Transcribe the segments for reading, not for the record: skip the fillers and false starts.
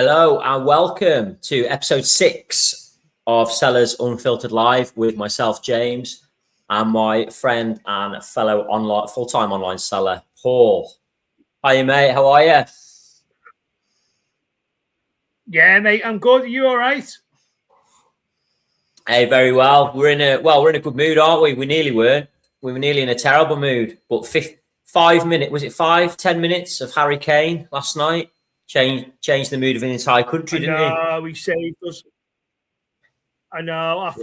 Hello and welcome to episode 6 of Sellers Unfiltered Live with myself, James, and my friend and fellow online full-time online seller, Paul. Hi, mate. How are you? Yeah, mate. I'm good. Are you all right? Hey, very well. We're in a good mood, aren't we? We nearly weren't. We were nearly in a terrible mood, but 5 minutes, was it 10 minutes of Harry Kane last night? Changed the mood of an entire country, didn't he? We saved us. I know. I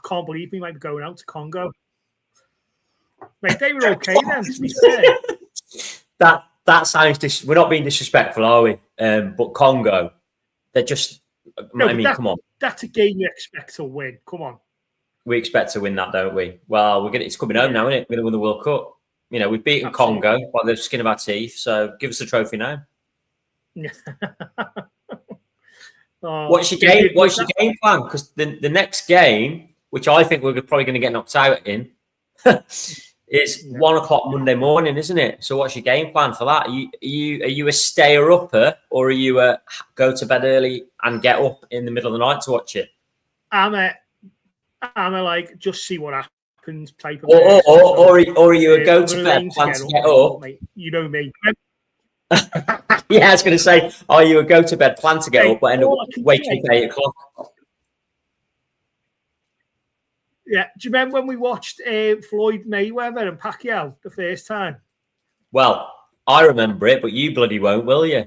can't believe we might be going out to Congo. Mate, they were okay then, to be fair. That sounds we're not being disrespectful, are we? But Congo, they're just. Come on. That's a game you expect to win. Come on. We expect to win that, don't we? Well, it's coming home now, isn't it? We're going to win the World Cup. You know, we've beaten Congo by the skin of our teeth. So give us the trophy now. What's your game plan? Because the next game, which I think we're probably going to get knocked out in, is 1 o'clock Monday morning, isn't it? So what's your game plan for that? Are you a stayer upper, or are you a go to bed early and get up in the middle of the night to watch it? I'm a like just see what happens type of. Or are you a go to bed plan to get up? Mate, you know me. Yeah, I was going to say, are you a go to bed plan to get up, but end up waking at 8 o'clock? Yeah, do you remember when we watched Floyd Mayweather and Pacquiao the first time? Well, I remember it, but you bloody won't, will you?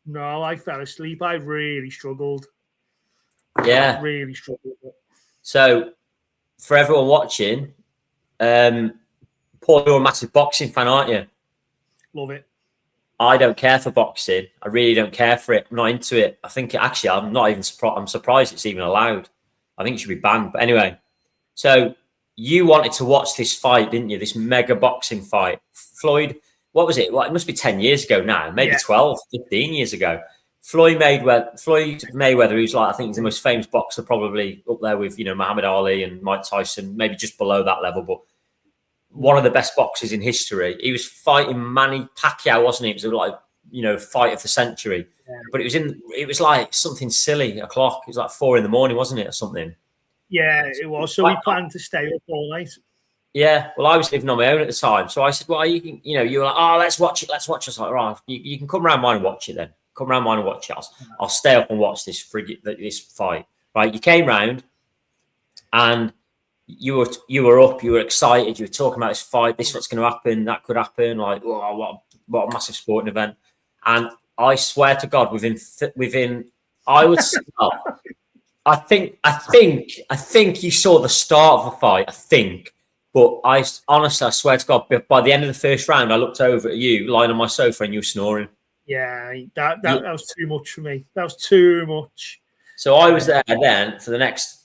No, I fell asleep. I really struggled. Yeah, really struggled. So, for everyone watching, Paul, you're a massive boxing fan, aren't you? Love it. I don't care for boxing. I really don't care for it. I'm not into it. I think I'm not even surprised. I'm surprised it's even allowed. I think it should be banned. But anyway, so you wanted to watch this fight, didn't you? This mega boxing fight. Floyd, what was it? Well, it must be 10 years ago now, maybe 12, 15 years ago. Floyd Mayweather, who's I think he's the most famous boxer, probably up there with, Muhammad Ali and Mike Tyson, maybe just below that level, but one of the best boxers in history. He was fighting Manny Pacquiao, wasn't he? It was fight of the century. Yeah. But it was like something silly o'clock. It was like 4 a.m, wasn't it, or something? Yeah, it was. So we planned to stay up all night. Yeah, well, I was living on my own at the time, so I said, "Well, you were like, oh, let's watch it. Let's watch it." I was like, right, you can come around mine and watch it then. Come around mine and watch it. I'll stay up and watch this fight. Right? You came round, and you were up. You were excited. You were talking about this fight. This what's going to happen. That could happen. Like, oh, what a massive sporting event. And I swear to God, within, I would. Well, I think you saw the start of the fight. I think. But I swear to God, by the end of the first round, I looked over at you lying on my sofa and you were snoring. Yeah, that was too much for me. That was too much. So I was there then for the next,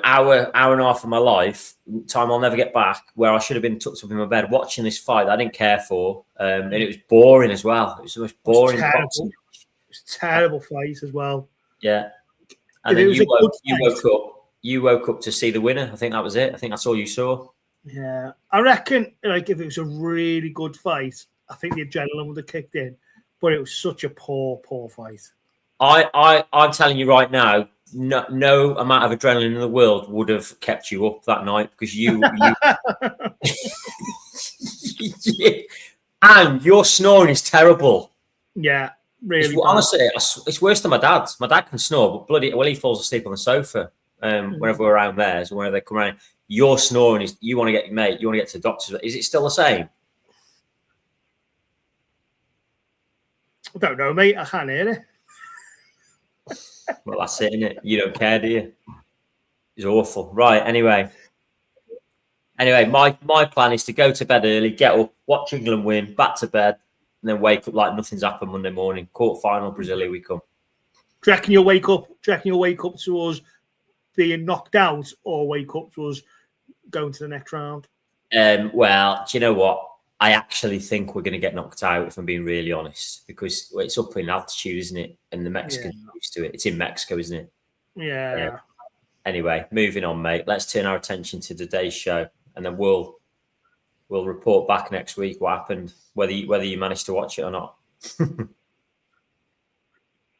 hour and a half of my life, time I'll never get back, where I should have been tucked up in my bed watching this fight that I didn't care for. And it was boring as well. It was the most boring boxing. It was a terrible fight as well. Yeah. And then you woke up to see the winner. I think that was it. I think that's all you saw. Yeah, I reckon if it was a really good fight, I think the adrenaline would have kicked in. But it was such a poor fight. I'm telling you right now, no amount of adrenaline in the world would have kept you up that night because you and your snoring is terrible. Yeah, really. Honestly, it's worse than my dad's. My dad can snore, but he falls asleep on the sofa whenever we're around there. So whenever they come around. Your snoring is you want to get to the doctor's. Is it still the same? I don't know, mate. I can't hear it. Well, that's it, isn't it? You don't care, do you? It's awful. Right. Anyway, my plan is to go to bed early, get up, watch England win, back to bed, and then wake up like nothing's happened Monday morning. Quarter final, Brazil, here we come. Do you reckon you'll wake up? To us being knocked out, or wake up to us going to the next round? Well, do you know what? I actually think we're going to get knocked out, if I'm being really honest, because it's up in altitude, isn't it? And the Mexicans are used to it. It's in Mexico, isn't it? Yeah. Anyway, moving on, mate. Let's turn our attention to today's show, and then we'll report back next week what happened, whether you managed to watch it or not.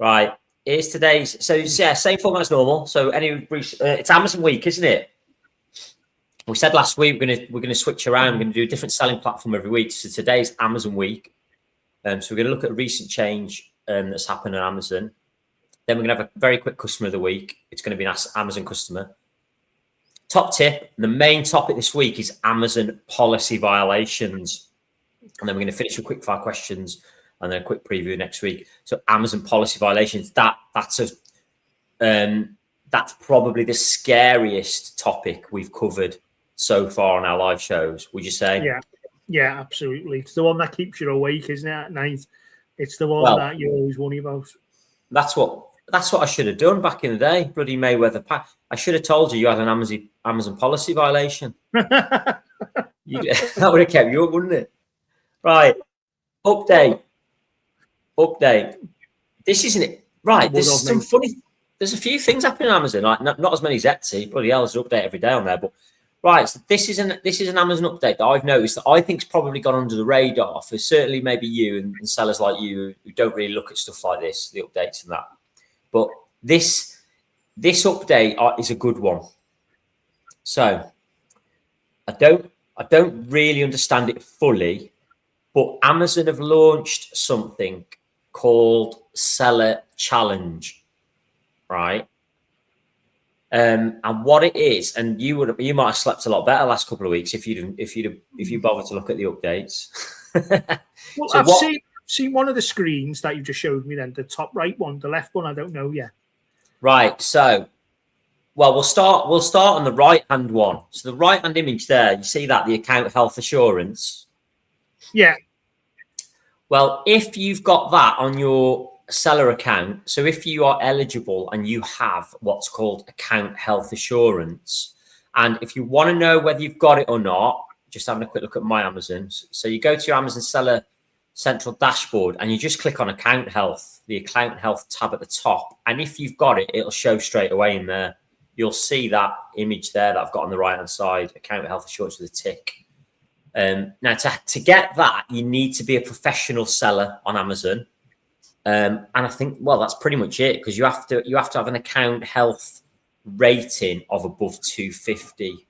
Right. Here's today's. So yeah, same format as normal. So it's Amazon week, isn't it? We said last week we're gonna switch around. We're gonna do a different selling platform every week. So today's Amazon week. So we're gonna look at a recent change that's happened on Amazon. Then we're gonna have a very quick customer of the week. It's gonna be an Amazon customer. Top tip. The main topic this week is Amazon policy violations, and then we're gonna finish with quick fire questions and then a quick preview next week. So Amazon policy violations. That's probably the scariest topic we've covered so far on our live shows, would you say? Yeah, absolutely. It's the one that keeps you awake, isn't it, at night? It's the one that you always worry about. That's what I should have done back in the day. Bloody Mayweather. I should have told you had an Amazon policy violation. That would have kept you up, wouldn't it? Right. Update. This isn't it. Right. There's some funny. There's a few things happening on Amazon. Like not as many as Etsy. Bloody hell, there's an update every day on there. But right, so this is an Amazon update that I've noticed that I think's probably gone under the radar for certainly maybe you and sellers like you who don't really look at stuff like this, the updates and that. But this update is a good one. So I don't really understand it fully, but Amazon have launched something called Seller Challenge, right? And what it is, and you might have slept a lot better last couple of weeks if you bothered to look at the updates. Well, so I've seen one of the screens that you just showed me. Then the top right one, the left one, I don't know yet. Right. So, well, we'll start on the right hand one. So the right hand image there, you see that the account health assurance. Yeah. Well, if you've got that on your seller account, so if you are eligible and you have what's called account health assurance, and if you want to know whether you've got it or not, just having a quick look at my Amazon. So you go to your Amazon seller central dashboard and you just click on account health, the account health tab at the top. And if you've got it, it'll show straight away in there. You'll see that image there that I've got on the right hand side, account health assurance with a tick. Now to get that, you need to be a professional seller on Amazon. And I think, well, that's pretty much it, because you have to have an account health rating of above 250,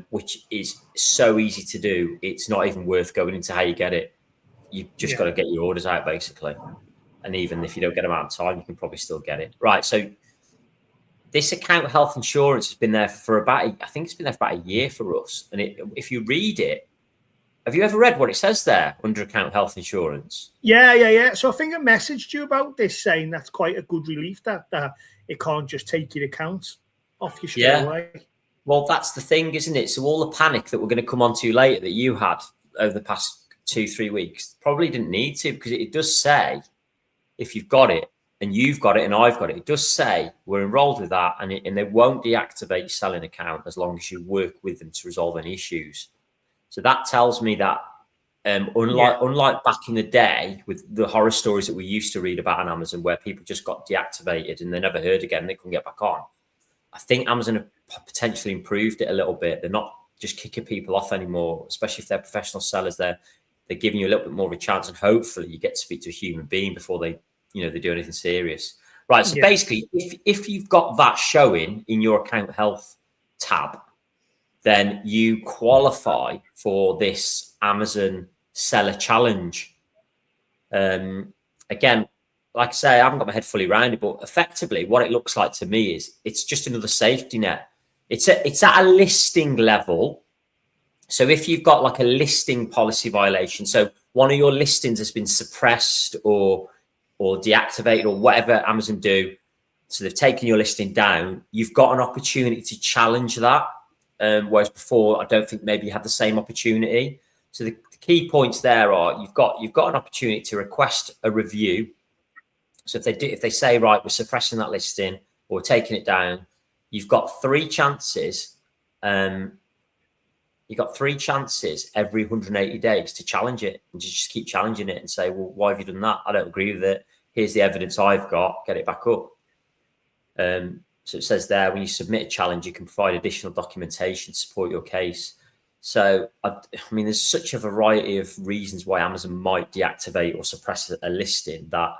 which is so easy to do. It's not even worth going into how you get it. You've just got to get your orders out, basically. And even if you don't get them out in time, you can probably still get it. Right. So this account health insurance has been there for I think it's been there for about a year for us. And if you read it, have you ever read what it says there under account health insurance? Yeah. So I think I messaged you about this, saying that's quite a good relief that it can't just take your account off you straight away. Well, that's the thing, isn't it? So all the panic that we're going to come on to later that you had over the past 2-3 weeks probably didn't need to, because it does say if you've got it and you've got it and I've got it, it does say we're enrolled with that, and they won't deactivate your selling account as long as you work with them to resolve any issues. So that tells me that unlike back in the day with the horror stories that we used to read about on Amazon, where people just got deactivated and they never heard again, they couldn't get back on. I think Amazon have potentially improved it a little bit. They're not just kicking people off anymore, especially if they're professional sellers. They're giving you a little bit more of a chance, and hopefully you get to speak to a human being before they do anything serious. Right. So basically, if you've got that showing in your account health tab, then you qualify for this Amazon Seller Challenge. Again, like I say, I haven't got my head fully around it, but effectively what it looks like to me is it's just another safety net. It's at a listing level. So if you've got like a listing policy violation, so one of your listings has been suppressed or deactivated or whatever Amazon do, so they've taken your listing down, you've got an opportunity to challenge that. Whereas before, I don't think maybe you had the same opportunity. So the key points there are you've got an opportunity to request a review. So if they say, right, we're suppressing that listing or we're taking it down, you've got 3 chances. You've got 3 chances every 180 days to challenge it, and just keep challenging it and say, well, why have you done that? I don't agree with it. Here's the evidence I've got. Get it back up. So it says there, when you submit a challenge, you can provide additional documentation to support your case. So, I mean, there's such a variety of reasons why Amazon might deactivate or suppress a listing that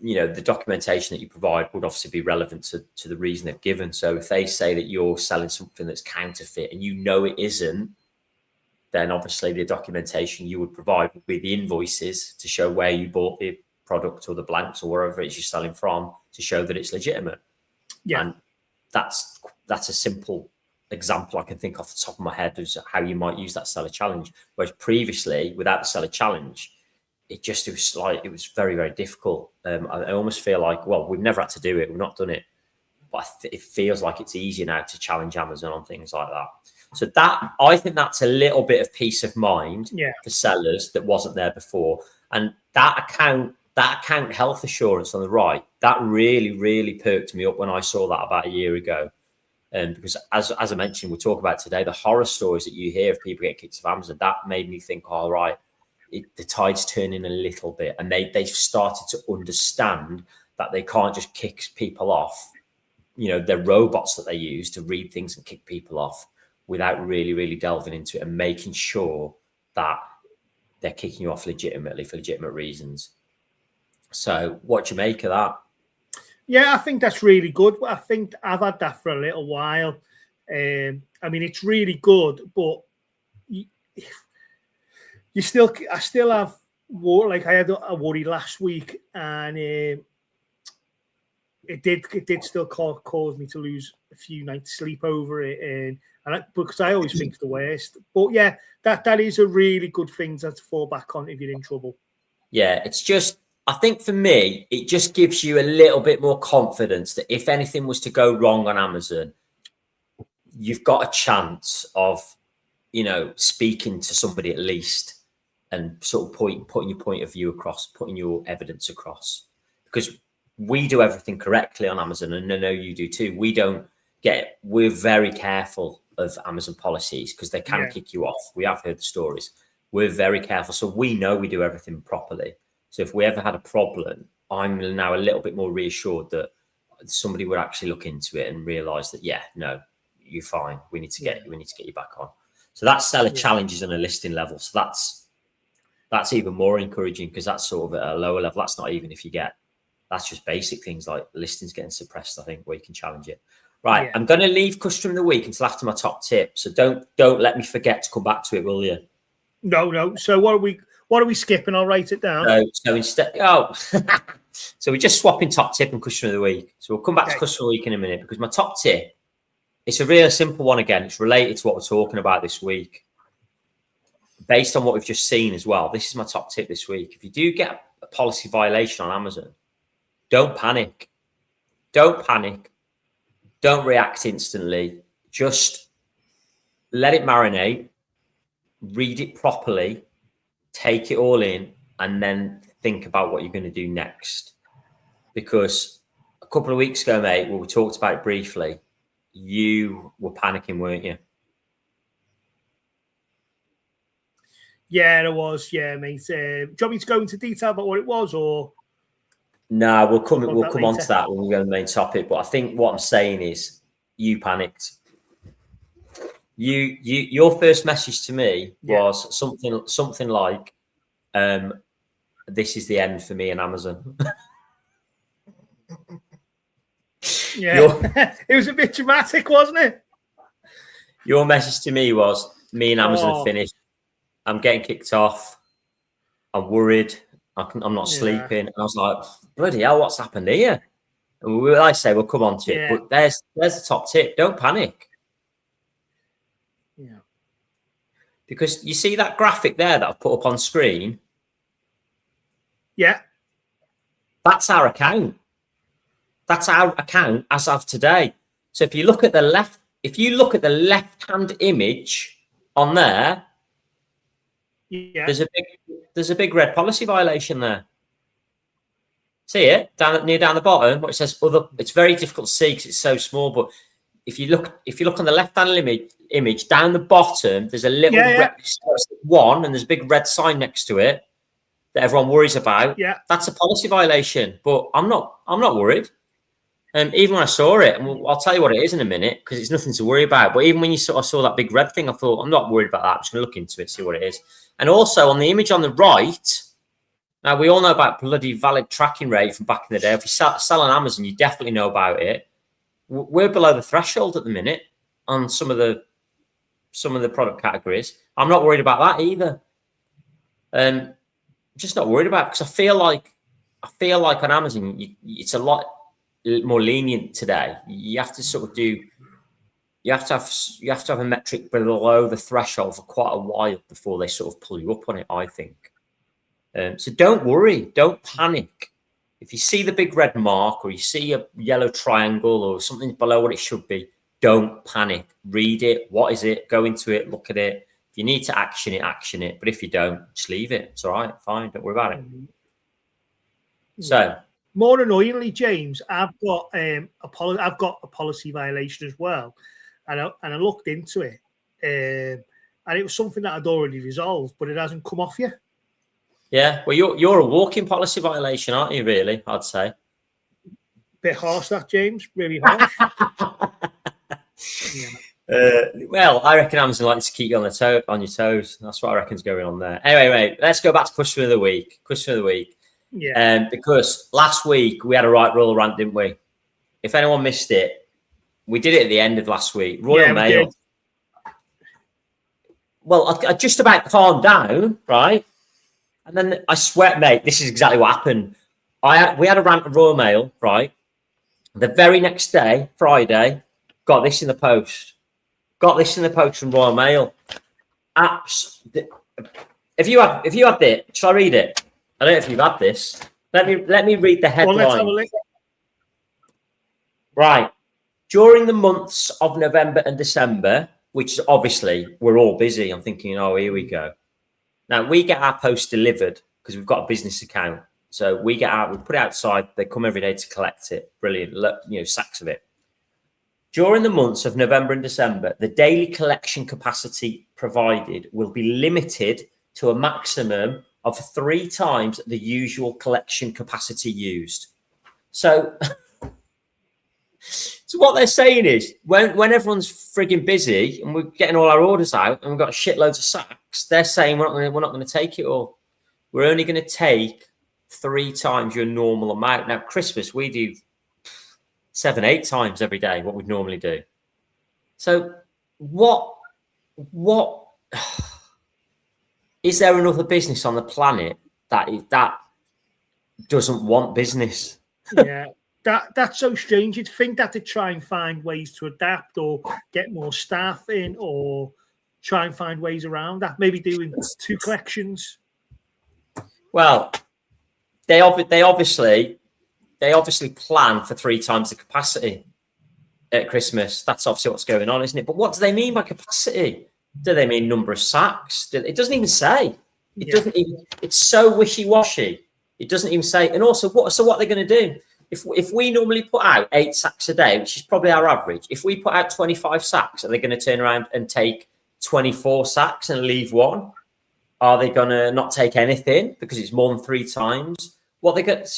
the documentation that you provide would obviously be relevant to the reason they've given. So if they say that you're selling something that's counterfeit and it isn't, then obviously the documentation you would provide would be the invoices to show where you bought the product or the blanks or wherever it is you're selling from to show that it's legitimate. Yeah. And that's a simple example I can think off the top of my head of how you might use that seller challenge. Whereas previously, without the seller challenge, it was very, very difficult. I almost feel like, well, we've never had to do it. We've not done it. But it feels like it's easier now to challenge Amazon on things like that. So I think that's a little bit of peace of mind for sellers that wasn't there before. And that account health assurance on the right, that really, really perked me up when I saw that about a year ago. Because as I mentioned, we'll talk about today, the horror stories that you hear of people getting kicked off Amazon, that made me think, all right, the tide's turning a little bit, and they've started to understand that they can't just kick people off. They're robots that they use to read things and kick people off without really, really delving into it and making sure that they're kicking you off legitimately for legitimate reasons. So what do you make of that? Yeah, I think that's really good. I think I've had that for a little while. I mean, it's really good, but I still have like I had a worry last week, and it did still cause me to lose a few nights sleep over it, and because I always think it's the worst. But yeah, that is a really good thing to fall back on if you're in trouble. Yeah, it's just, I think for me, it just gives you a little bit more confidence that if anything was to go wrong on Amazon, you've got a chance of, speaking to somebody at least and sort of putting your point of view across, putting your evidence across. Because we do everything correctly on Amazon, and I know you do too. We're very careful of Amazon policies because they can kick you off. We have heard the stories. We're very careful. So we know we do everything properly. So if we ever had a problem, I'm now a little bit more reassured that somebody would actually look into it and realize that, no, you're fine. We need to get you back on. So that's seller challenges on a listing level. So that's even more encouraging because that's sort of at a lower level. That's not even if you get, that's just basic things like listings getting suppressed, I think, where you can challenge it. Right. Yeah. I'm going to leave customer of the week until after my top tip. So don't let me forget to come back to it, will you? No. So what are we skipping? I'll write it down. So instead, so we're just swapping top tip and customer of the week. So we'll come back to customer of the week in a minute because my top tip, it's a real simple one again. It's related to what we're talking about this week. Based on what we've just seen as well, this is my top tip this week. If you do get a policy violation on Amazon, don't panic. Don't panic. Don't react instantly. Just let it marinate. Read it properly. Take it all in, and then think about what you're going to do next. Because a couple of weeks ago, mate, when we talked about it briefly, you were panicking, weren't you? Yeah, it was. Yeah, mate. Do you want me to go into detail about what it was, or? No, we'll come on to that when we go to the main topic. But I think what I'm saying is, you panicked. Your first message to me was something like, "This is the end for me and Amazon." Yeah, it was a bit dramatic, wasn't it? Your message to me was, "Me and Amazon are finished. I'm getting kicked off. I'm worried. I'm not sleeping." And I was like, "Bloody hell, what's happened here?" And I say, we'll come on to it. But there's the top tip. Don't panic. Yeah. Because you see that graphic there that I've put up on screen? Yeah. That's our account. That's our account as of today. So if you look at the left-hand image on there, there's a big red policy violation there. See it down the bottom where it says other. It's very difficult to see because it's so small. But if you look on the left-hand image down the bottom, there's a little red one, and there's a big red sign next to it that everyone worries about. Yeah, that's a policy violation. But I'm not worried. Even when I saw it, and I'll tell you what it is in a minute because it's nothing to worry about. But even when you sort of saw that big red thing, I thought I'm not worried about that. I'm just going to look into it, see what it is. And also on the image on the right, Now, we all know about bloody valid tracking rate from back in the day. If you sell on Amazon, you definitely know about it. We're below the threshold at the minute on some of the product categories. I'm not worried about that either. I'm just not worried about it because I feel like on Amazon, it's a lot more lenient today. You have to sort of you have to have a metric below the threshold for quite a while before they sort of pull you up on it, I think. So don't worry, don't panic. If you see the big red mark or you see a yellow triangle or something below what it should be, don't panic. Read it. What is it? Go into it. Look at it. If you need to action it, action it. But if you don't, just leave it. It's all right. Fine. Don't worry about it. So, more annoyingly, James, I've got a policy violation as well, and I looked into it, and it was something that I'd already resolved, but it hasn't come off yet. Yeah, well, you're a walking policy violation, aren't you? Really, I'd say. Bit harsh, that, James. Really harsh. Well, I reckon Amazon likes to keep you on your toes. That's what I reckon's going on there. Anyway, let's go back to question of the week. Yeah. Because last week we had a right royal rant, didn't we? If anyone missed it, we did it at the end of last week. Royal Mail. Well, I just about calmed down, right? And then I swear, mate, this is exactly what happened. We had a rant of Royal Mail, right? The very next day, Friday, got this in the post. From Royal Mail. Apps. If you had it, shall I read it? I don't know if you've had this. Let me read the headline. Well, let's have a look. Right. During the months of November and December, which obviously we're all busy, I'm thinking, oh, here we go. Now, we get our post delivered because we've got a business account. So we put it outside. They come every day to collect it. Brilliant. Sacks of it. During the months of November and December, the daily collection capacity provided will be limited to a maximum of 3 times the usual collection capacity used. So what they're saying is when everyone's frigging busy and we're getting all our orders out and we've got shitloads of sacks, they're saying we're not going to take it all. We're only going to take 3 times your normal amount. Now, Christmas, we do 7-8 times every day what we'd normally do. So what is there another business on the planet that doesn't want business? Yeah. That's so strange. You'd think that to try and find ways to adapt or get more staff in or try and find ways around that. Maybe doing 2 collections. Well, they obviously plan for 3 times the capacity at Christmas. That's obviously what's going on, isn't it? But what do they mean by capacity? Do they mean number of sacks? It doesn't even say. Doesn't even. It's so wishy-washy. It doesn't even say. And also, what are they going to do? If we normally put out 8 sacks a day, which is probably our average, if we put out 25 sacks, are they going to turn around and take 24 sacks and leave 1? Are they going to not take anything because it's more than 3 times? What they got?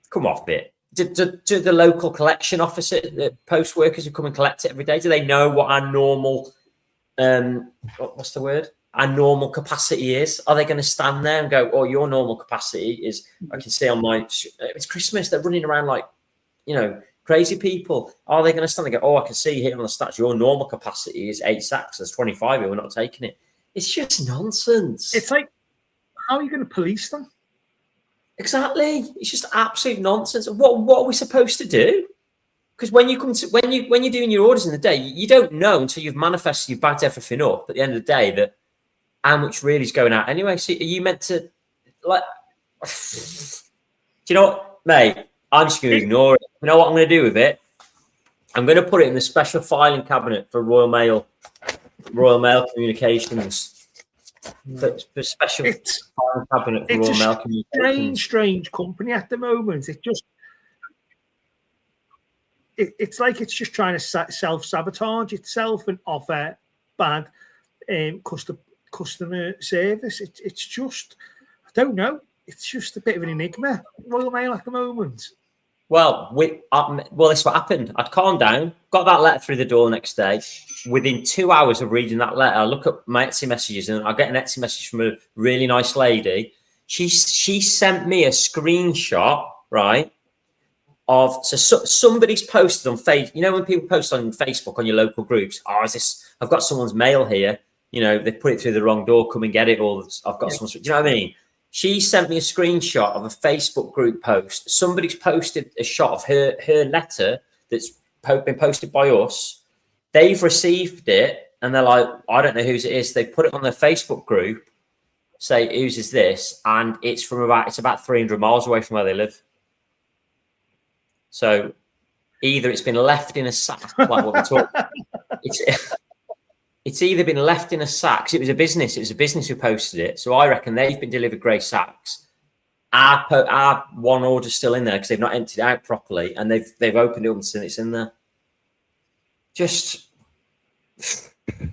Come off it. Do the local collection officer, the post workers who come and collect it every day, do they know what our normal, what's the word? Our normal capacity is? Are they going to stand there and go, oh, your normal capacity is, I can see on it's Christmas, they're running around like, crazy people. Are they going to stand and go, oh, I can see here on the stats, your normal capacity is 8 sacks, there's 25 here, we're not taking it. It's just nonsense. It's like, how are you going to police them? Exactly. It's just absolute nonsense. What are we supposed to do? Because when you're doing your orders in the day, you don't know until you've manifested, you've bagged everything up at the end of the day that how much really is going out anyway. So are you meant to do you know what, mate? I'm just going to ignore it. You know what I'm going to do with it? I'm going to put it in the special filing cabinet for Royal Mail Communications. For special filing cabinet for Royal Mail Communications. Strange company at the moment. It's like it's just trying to self-sabotage itself and offer bad customer service. It's just, I don't know. It's just a bit of an enigma, Royal Mail at the moment. Well, this is what happened. I'd calmed down, got that letter through the door the next day. Within 2 hours of reading that letter, I look at my Etsy messages and I get an Etsy message from a really nice lady She sent me a screenshot, right, of somebody's posted on Facebook. You know, when people post on Facebook on your local groups, oh, is this? I've got someone's mail here. You know, they put it through the wrong door. Come and get it. Or I've got someone's. Do you know what I mean? She sent me a screenshot of a Facebook group post. Somebody's posted a shot of her letter that's been posted by us. They've received it, and they're like, I don't know whose it is. They put it on their Facebook group. Say, whose is this? And it's about 300 miles away from where they live. So either it's been left in a sack, like what we talked. It's either been left in a sack, because it was a business who posted it. So I reckon they've been delivered grey sacks. Our one order's still in there because they've not emptied it out properly, and they've opened it up and seen it's in there. Just, you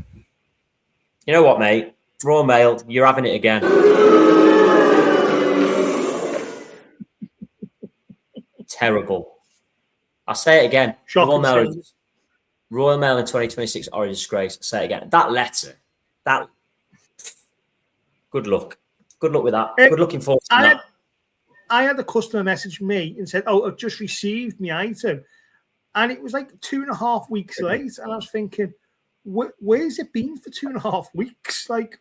know what, mate? Royal Mail, you're having it again. Terrible. I'll say it again. Royal Mail in 2026 are a disgrace. I'll say it again. That letter, good luck. Good luck with that. Good looking forward to that. I had a customer message me and said, "Oh, I've just received my item," and it was like 2.5 weeks late. And I was thinking, where's it been for 2.5 weeks? Like,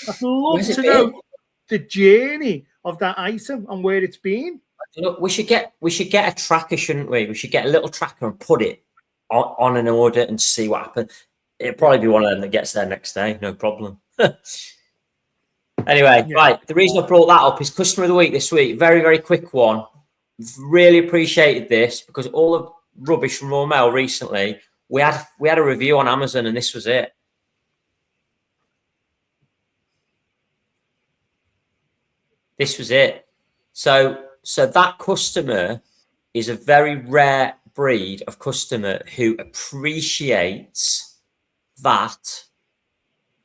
I'd love to know the journey of that item and where it's been. Look, we should get a tracker, shouldn't we? We should get a little tracker and put it on an order and see what happens. It'll probably be one of them that gets there next day, no problem. Anyway, right. The reason I brought that up is customer of the week this week. Very, very quick one. Really appreciated this because all the rubbish from Royal Mail recently, we had a review on Amazon and this was it. This was it. So that customer is a very rare breed of customer who appreciates that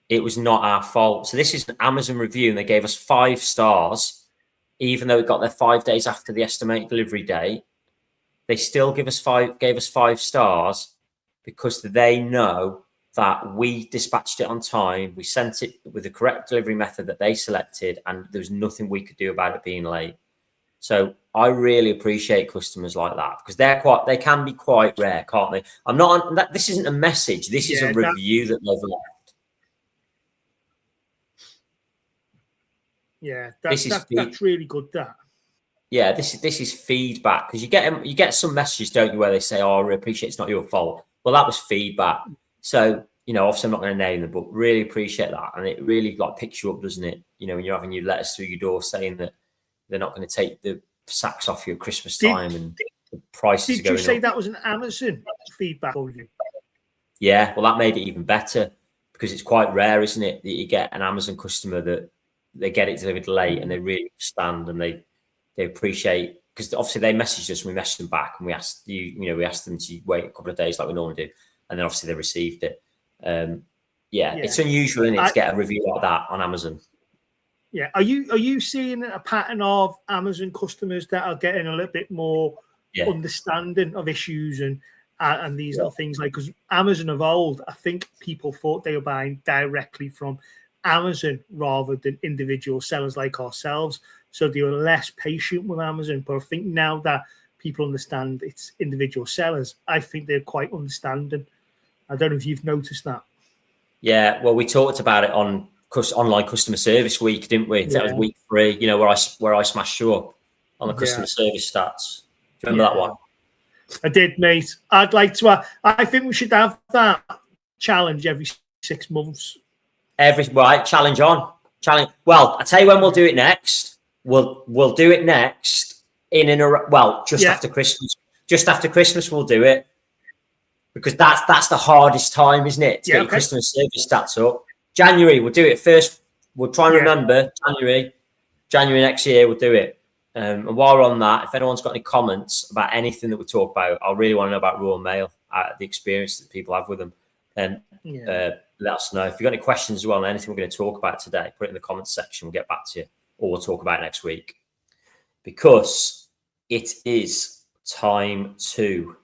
it was not our fault. So this is an Amazon review and they gave us 5 stars, even though it got there 5 days after the estimated delivery date. They still gave us 5 stars because they know that we dispatched it on time. We sent it with the correct delivery method that they selected, and there was nothing we could do about it being late. So I really appreciate customers like that because they can be quite rare, can't they? I'm not on that. This isn't a message. This is a review that they've left. Yeah, that's really good. That. Yeah, this is feedback because you get some messages, don't you, where they say, "Oh, I really appreciate it's not your fault." Well, that was feedback. So obviously I'm not going to name them, but really appreciate that, and it really picks you up, doesn't it? When you're having your letters through your door saying that they're not going to take the sacks off you at Christmas time and the prices are going up. Did you say that was an Amazon feedback for you? Yeah, well, that made it even better because it's quite rare, isn't it, that you get an Amazon customer that they get it delivered late and they really understand and they appreciate, because obviously they messaged us and we messaged them back and we asked we asked them to wait a couple of days like we normally do, and then obviously they received it. It's unusual, isn't it, to get a review like that on Amazon. Yeah, are you seeing a pattern of Amazon customers that are getting a little bit more understanding of issues and these little things? Like, because Amazon of old, I think people thought they were buying directly from Amazon rather than individual sellers like ourselves, so they were less patient with Amazon. But I think now that people understand it's individual sellers, I think they're quite understanding. I don't know if you've noticed that. Yeah, well, we talked about it on online customer service week, didn't we? That was week 3, where I smashed you up on the customer service stats. Do you remember that one? I did, mate. I'd like to. I think we should have that challenge every 6 months. Challenge on. Well, I tell you when we'll do it next. We'll do it next after Christmas. Just after Christmas, we'll do it because that's the hardest time, isn't it? To get your customer service stats up. January, we'll do it first. We'll try and remember January next year. We'll do it. And while we're on that, if anyone's got any comments about anything that we talk about, I really want to know about Royal Mail, the experience that people have with them, and let us know. If you've got any questions as well on anything we're going to talk about today, put it in the comments section. We'll get back to you, or we'll talk about it next week, because it is time to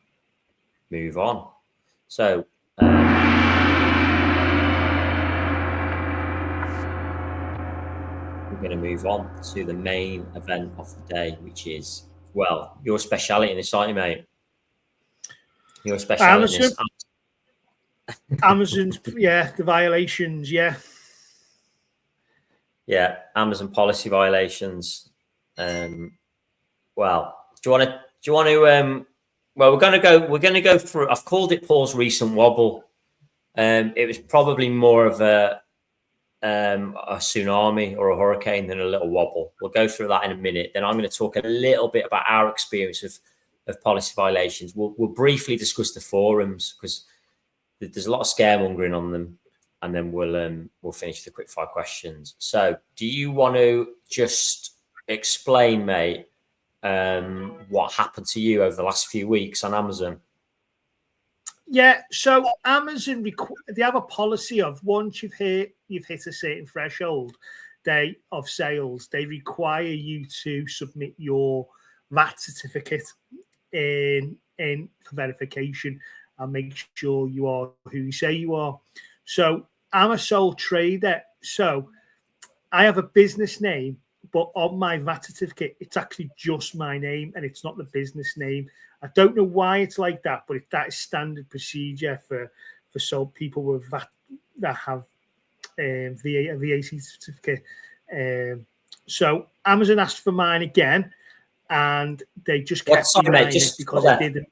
move on. So going to move on to the main event of the day, which is, well, your speciality in this, aren't you, mate? Your speciality in this. Amazon's, yeah, the violations, yeah. Yeah, Amazon policy violations. Well, do you want to? Well, we're going to go through. I've called it Paul's recent wobble. It was probably more of a tsunami or a hurricane than a little wobble. We'll go through that in a minute. Then I'm going to talk a little bit about our experience of policy violations. We'll briefly discuss the forums because there's a lot of scaremongering on them, and then we'll finish the quick fire questions. So, do you want to just explain, mate, what happened to you over the last few weeks on Amazon? Yeah, so Amazon, they have a policy of once you've hit a certain threshold of sales, they require you to submit your VAT certificate for verification and make sure you are who you say you are. So I'm a sole trader, so I have a business name, but on my VAT certificate, it's actually just my name and it's not the business name. I don't know why it's like that, but that is standard procedure for sole people with VAT that have a VAT certificate. So Amazon asked for mine again, and they just kept denying it because I didn't.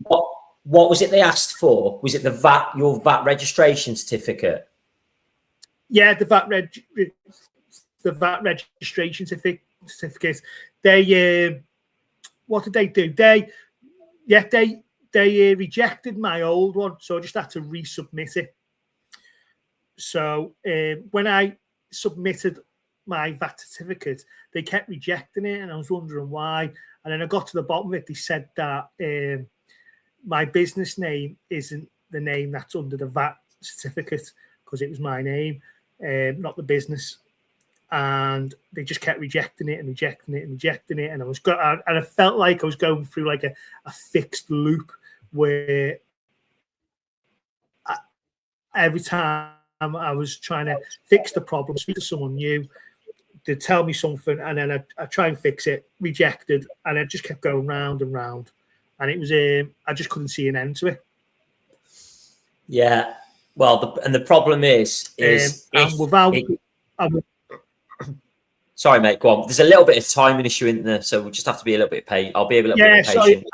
What was it they asked for? Was it your VAT registration certificate? Yeah, the VAT registration certificate. They what did they do? They rejected my old one, so I just had to resubmit it. So when I submitted my VAT certificate, they kept rejecting it, and I was wondering why. And then I got to the bottom of it. They said that my business name isn't the name that's under the VAT certificate because it was my name, not the business. And they just kept rejecting it and rejecting it and rejecting it. And I felt like I was going through like a fixed loop where every time I was trying to fix the problem, speak to someone new, to tell me something, and then I try and fix it, rejected, and it just kept going round and round. And it was I just couldn't see an end to it. Yeah, well, the problem is sorry, mate. Go on. There's a little bit of timing issue in there, so we'll just have to be a little bit patient. I'll be a little bit patient.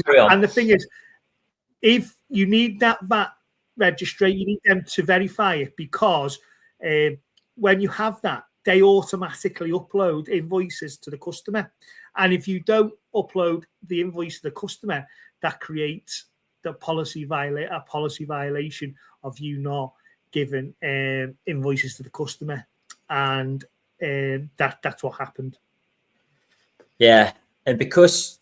And the thing is, if you need that VAT registration, you need them to verify it because when you have that, they automatically upload invoices to the customer. And if you don't upload the invoice to the customer, that creates a policy violation of you not giving invoices to the customer. And that's what happened. Yeah, and because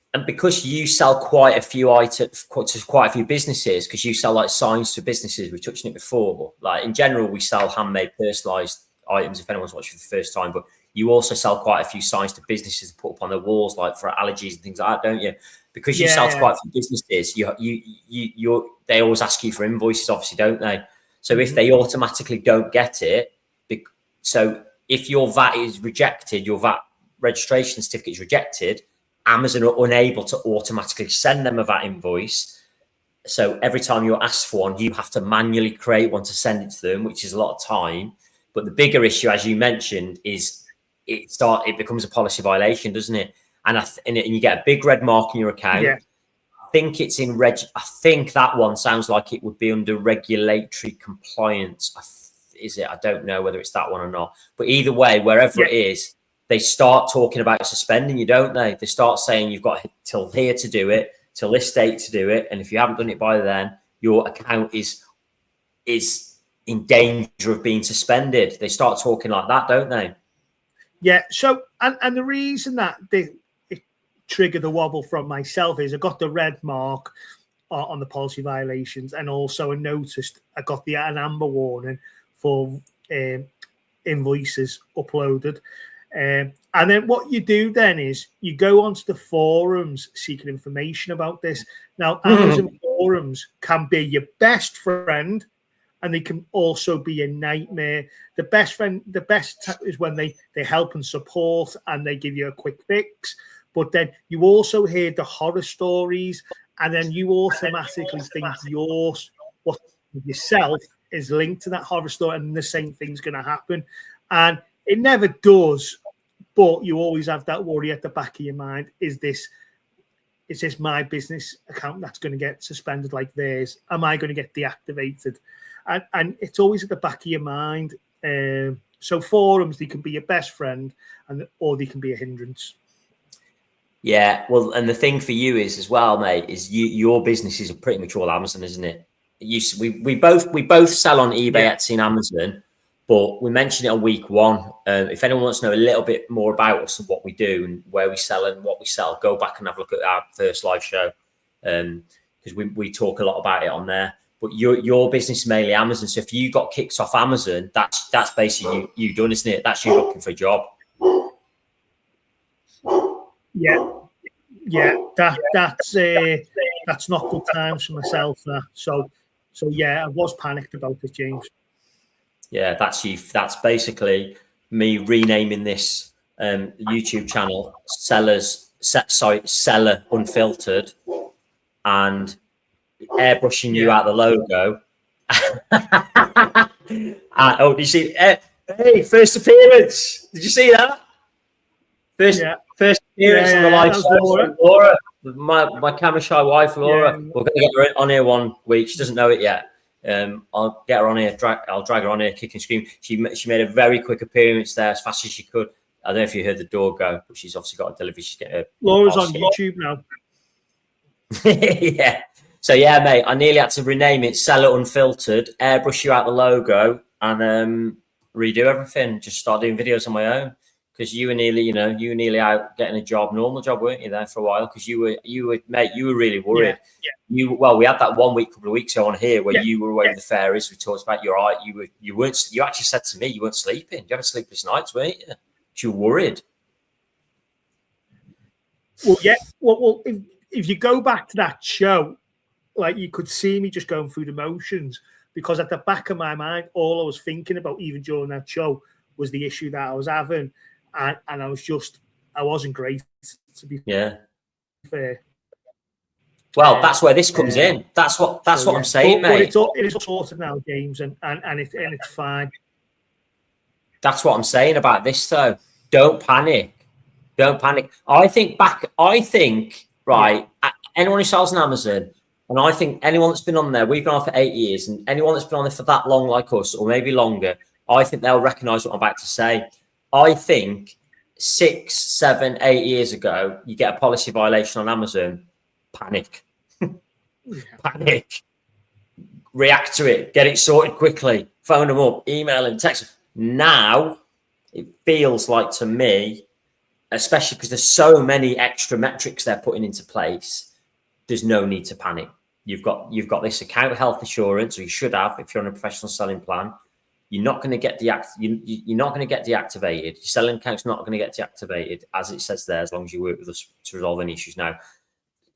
you sell quite a few items to quite a few businesses, because you sell like signs to businesses. We've touched on it before. Like in general, we sell handmade, personalized items. If anyone's watching for the first time, but you also sell quite a few signs to businesses to put up on their walls, like for allergies and things like that, don't you? Because you sell to quite a few businesses, they always ask you for invoices, obviously, don't they? So if they automatically don't get it, so if your VAT is rejected, your VAT registration certificate is rejected, Amazon are unable to automatically send them a VAT invoice. So every time you're asked for one, you have to manually create one to send it to them, which is a lot of time. But the bigger issue, as you mentioned, is it becomes a policy violation, doesn't it? And and you get a big red mark in your account. Yeah. I think it's in I think that one sounds like it would be under regulatory compliance. Is it? I don't know whether it's that one or not. But either way, wherever it is, they start talking about suspending you, don't they? They start saying you've got till here to do it, till this date to do it, and if you haven't done it by then, your account is in danger of being suspended. They start talking like that, don't they? Yeah. So, and the reason that it triggered the wobble from myself is I got the red mark on the policy violations, and also I noticed I got an amber warning for invoices uploaded. And then what you do then is you go onto the forums seeking information about this. Now, Amazon forums can be your best friend and they can also be a nightmare. The best is when they help and support and they give you a quick fix. But then you also hear the horror stories, and then you automatically think what yourself is linked to that horror story, and the same thing's going to happen. And it never does, but you always have that worry at the back of your mind: is this my business account that's going to get suspended like theirs? Am I going to get deactivated? And it's always at the back of your mind. So forums, they can be your best friend, or they can be a hindrance. Yeah, well, and the thing for you is as well, mate, is your business is pretty much all Amazon, isn't it? We both sell on eBay, Etsy, and Amazon, but we mentioned it on week one. If anyone wants to know a little bit more about us and what we do and where we sell and what we sell, go back and have a look at our first live show, because we talk a lot about it on there. But your business is mainly Amazon, so if you got kicked off Amazon, that's basically you done, isn't it? That's you looking for a job. Yeah, that's not good times for myself. So yeah, I was panicked about it, James. Yeah, that's you. That's basically me renaming this YouTube channel Seller Unfiltered, and airbrushing you out the logo. Oh, did you see? Hey, first appearance. Did you see that? First appearance on the live show. Laura, my camera shy wife, Laura. We're going to get her on here one week. She doesn't know it yet. I'll get her on here. I'll drag her on here, kick and scream. She made a very quick appearance there, as fast as she could. I don't know if you heard the door go, but she's obviously got a delivery. She's getting Laura's on YouTube now. Yeah. So yeah, mate, I nearly had to rename it Seller Unfiltered, airbrush you out the logo, and redo everything. Just start doing videos on my own. Because you were nearly out getting a job, normal job, weren't you, there for a while? Because you were, mate, you were really worried. Yeah. We had that 1 week, couple of weeks ago on here where you were away with the fairies. We talked about your eye. You actually said to me you weren't sleeping. You haven't sleepless nights, weren't you? You were worried. Well, yeah. Well, if you go back to that show, like, you could see me just going through the motions, because at the back of my mind, all I was thinking about, even during that show, was the issue that I was having. And I wasn't great, to be fair. Well, that's where this comes in. That's what I'm saying, mate. But it is sorted now, James, and it's fine. That's what I'm saying about this, though. Don't panic. Don't panic. I think anyone who sells on Amazon, and I think anyone that's been on there, we've been on for 8 years, and anyone that's been on there for that long, like us, or maybe longer, I think they'll recognise what I'm about to say. I think 6, 7, 8 years ago, you get a policy violation on Amazon, panic. Panic. React to it. Get it sorted quickly. Phone them up, email them, text them. Now, it feels like, to me, especially because there's so many extra metrics they're putting into place, there's no need to panic. You've got this account health insurance, or you should have if you're on a professional selling plan. You're not going to get you're not going to get deactivated. Your selling account's not going to get deactivated, as it says there, as long as you work with us to resolve any issues. Now,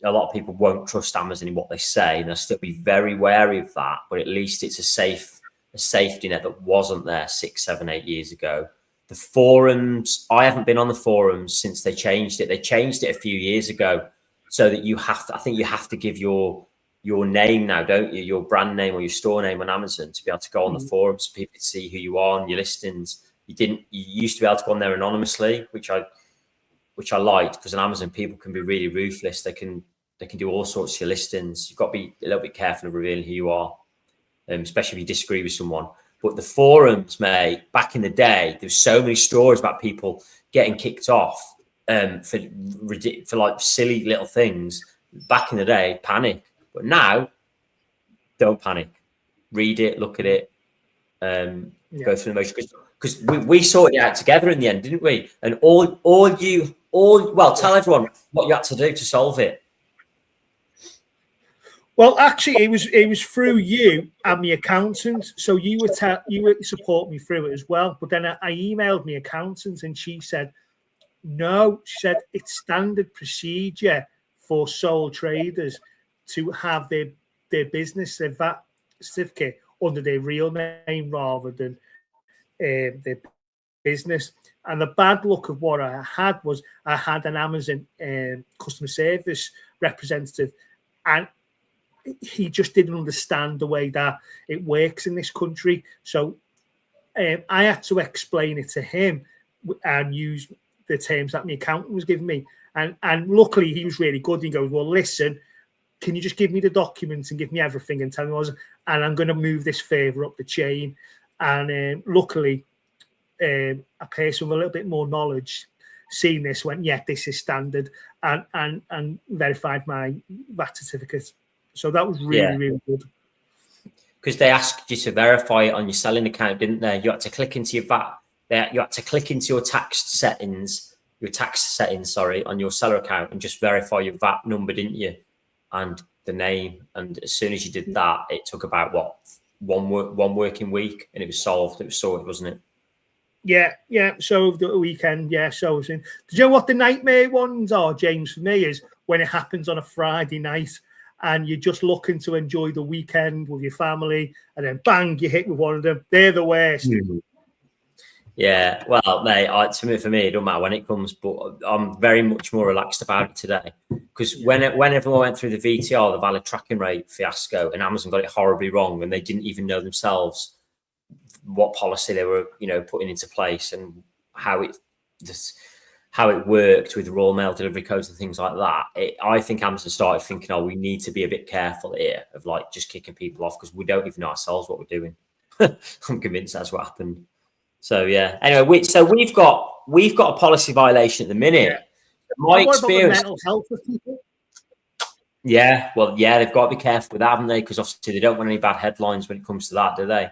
a lot of people won't trust Amazon in what they say, and they'll still be very wary of that. But at least it's a safety net that wasn't there 6, 7, 8 years ago. The forums, I haven't been on the forums since they changed it. They changed it a few years ago, so that I think you have to give your name now, don't you? Your brand name or your store name on Amazon to be able to go on the forums, so people can see who you are and your listings. You used to be able to go on there anonymously, which I liked, because on Amazon people can be really ruthless. They can do all sorts of your listings. You've got to be a little bit careful of revealing who you are, especially if you disagree with someone. But the forums, mate, back in the day, there's so many stories about people getting kicked off for like silly little things. Back in the day, panic. But now, don't panic. Read it, look at it, go through the motions. Because we sorted it out together in the end, didn't we? And tell everyone what you had to do to solve it. Well, actually, it was through you and my accountant. So you would support me through it as well. But then I emailed my accountant, and she said, no, she said it's standard procedure for sole traders to have their business, their VAT certificate, under their real name rather than their business. And the bad luck of what I had was I had an Amazon customer service representative, and he just didn't understand the way that it works in this country. So I had to explain it to him and use the terms that my accountant was giving me. And luckily, he was really good. He goes, well, listen, can you just give me the documents and give me everything and tell me what, and I'm going to move this further up the chain. And luckily, a person with a little bit more knowledge seeing this went, yeah, this is standard, and verified my VAT certificate. So that was really good. Because they asked you to verify it on your selling account, didn't they? You had to click into your VAT. You had to click into your tax settings, on your seller account, and just verify your VAT number, didn't you? And the name. And as soon as you did that, it took about one working week, and it was solved. It was sorted, wasn't it? Yeah. So the weekend, So do you know what the nightmare ones are, James? For me, is when it happens on a Friday night, and you're just looking to enjoy the weekend with your family, and then bang, you hit with one of them. They're the worst. Mm-hmm. Yeah, well, mate, for me, it don't matter when it comes, but I'm very much more relaxed about it today, because when everyone went through the VTR, the valid tracking rate fiasco, and Amazon got it horribly wrong, and they didn't even know themselves what policy they were, putting into place, and how it worked with Royal Mail delivery codes and things like that. I think Amazon started thinking, we need to be a bit careful here of like just kicking people off, because we don't even know ourselves what we're doing. I'm convinced that's what happened. So yeah. Anyway, we've got a policy violation at the minute. Yeah. My experience. Mental health of people. Yeah, well, yeah, they've got to be careful with that, haven't they? Because obviously they don't want any bad headlines when it comes to that, do they?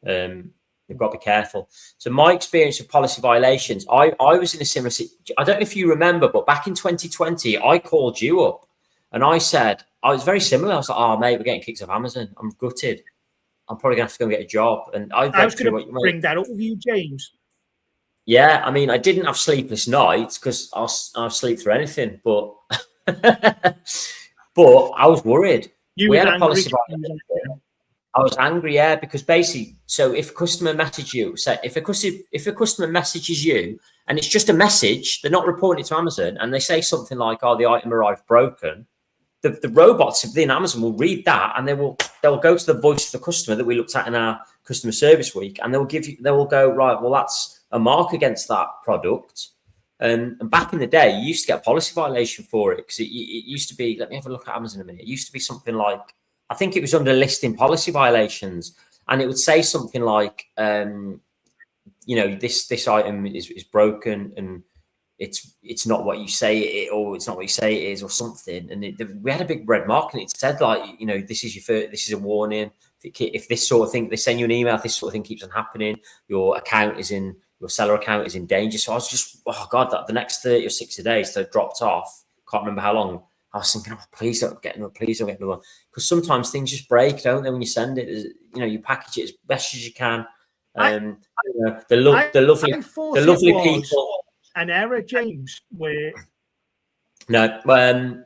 They've got to be careful. So my experience of policy violations, I was in a similar situation. I don't know if you remember, but back in 2020, I called you up and I said, I was very similar. I was like, oh, mate, we're getting kicked off Amazon. I'm gutted. I'm probably going to have to go and get a job. And I was going to bring that up with you, James. Yeah, I mean, I didn't have sleepless nights because I'll sleep through anything, but but I was worried. We had a policy violation. I was angry, because basically, so if a customer messages you, if a customer messages you, and it's just a message, they're not reporting it to Amazon, and they say something like, "Oh, the item arrived broken," the robots within Amazon will read that, and they'll go to the voice of the customer that we looked at in our customer service week, and they will go, right, well, that's a mark against that product. And back in the day, you used to get a policy violation for it, because it used to be. Let me have a look at Amazon a minute. It used to be something like, I think it was under listing policy violations, and it would say something like, this item is broken, and it's not what you say it, or it's not what you say it is, or something. And we had a big red mark, and it said like, this is a warning. If this sort of thing, they send you an email, if this sort of thing keeps on happening, your seller account is in danger. So I was just, oh God, that the next 30 or 60 days they dropped off. Can't remember how long. I was thinking, please don't get another one. Because sometimes things just break, don't they, when you send it? You package it as best as you can. The lovely people. An error, James, where... No, do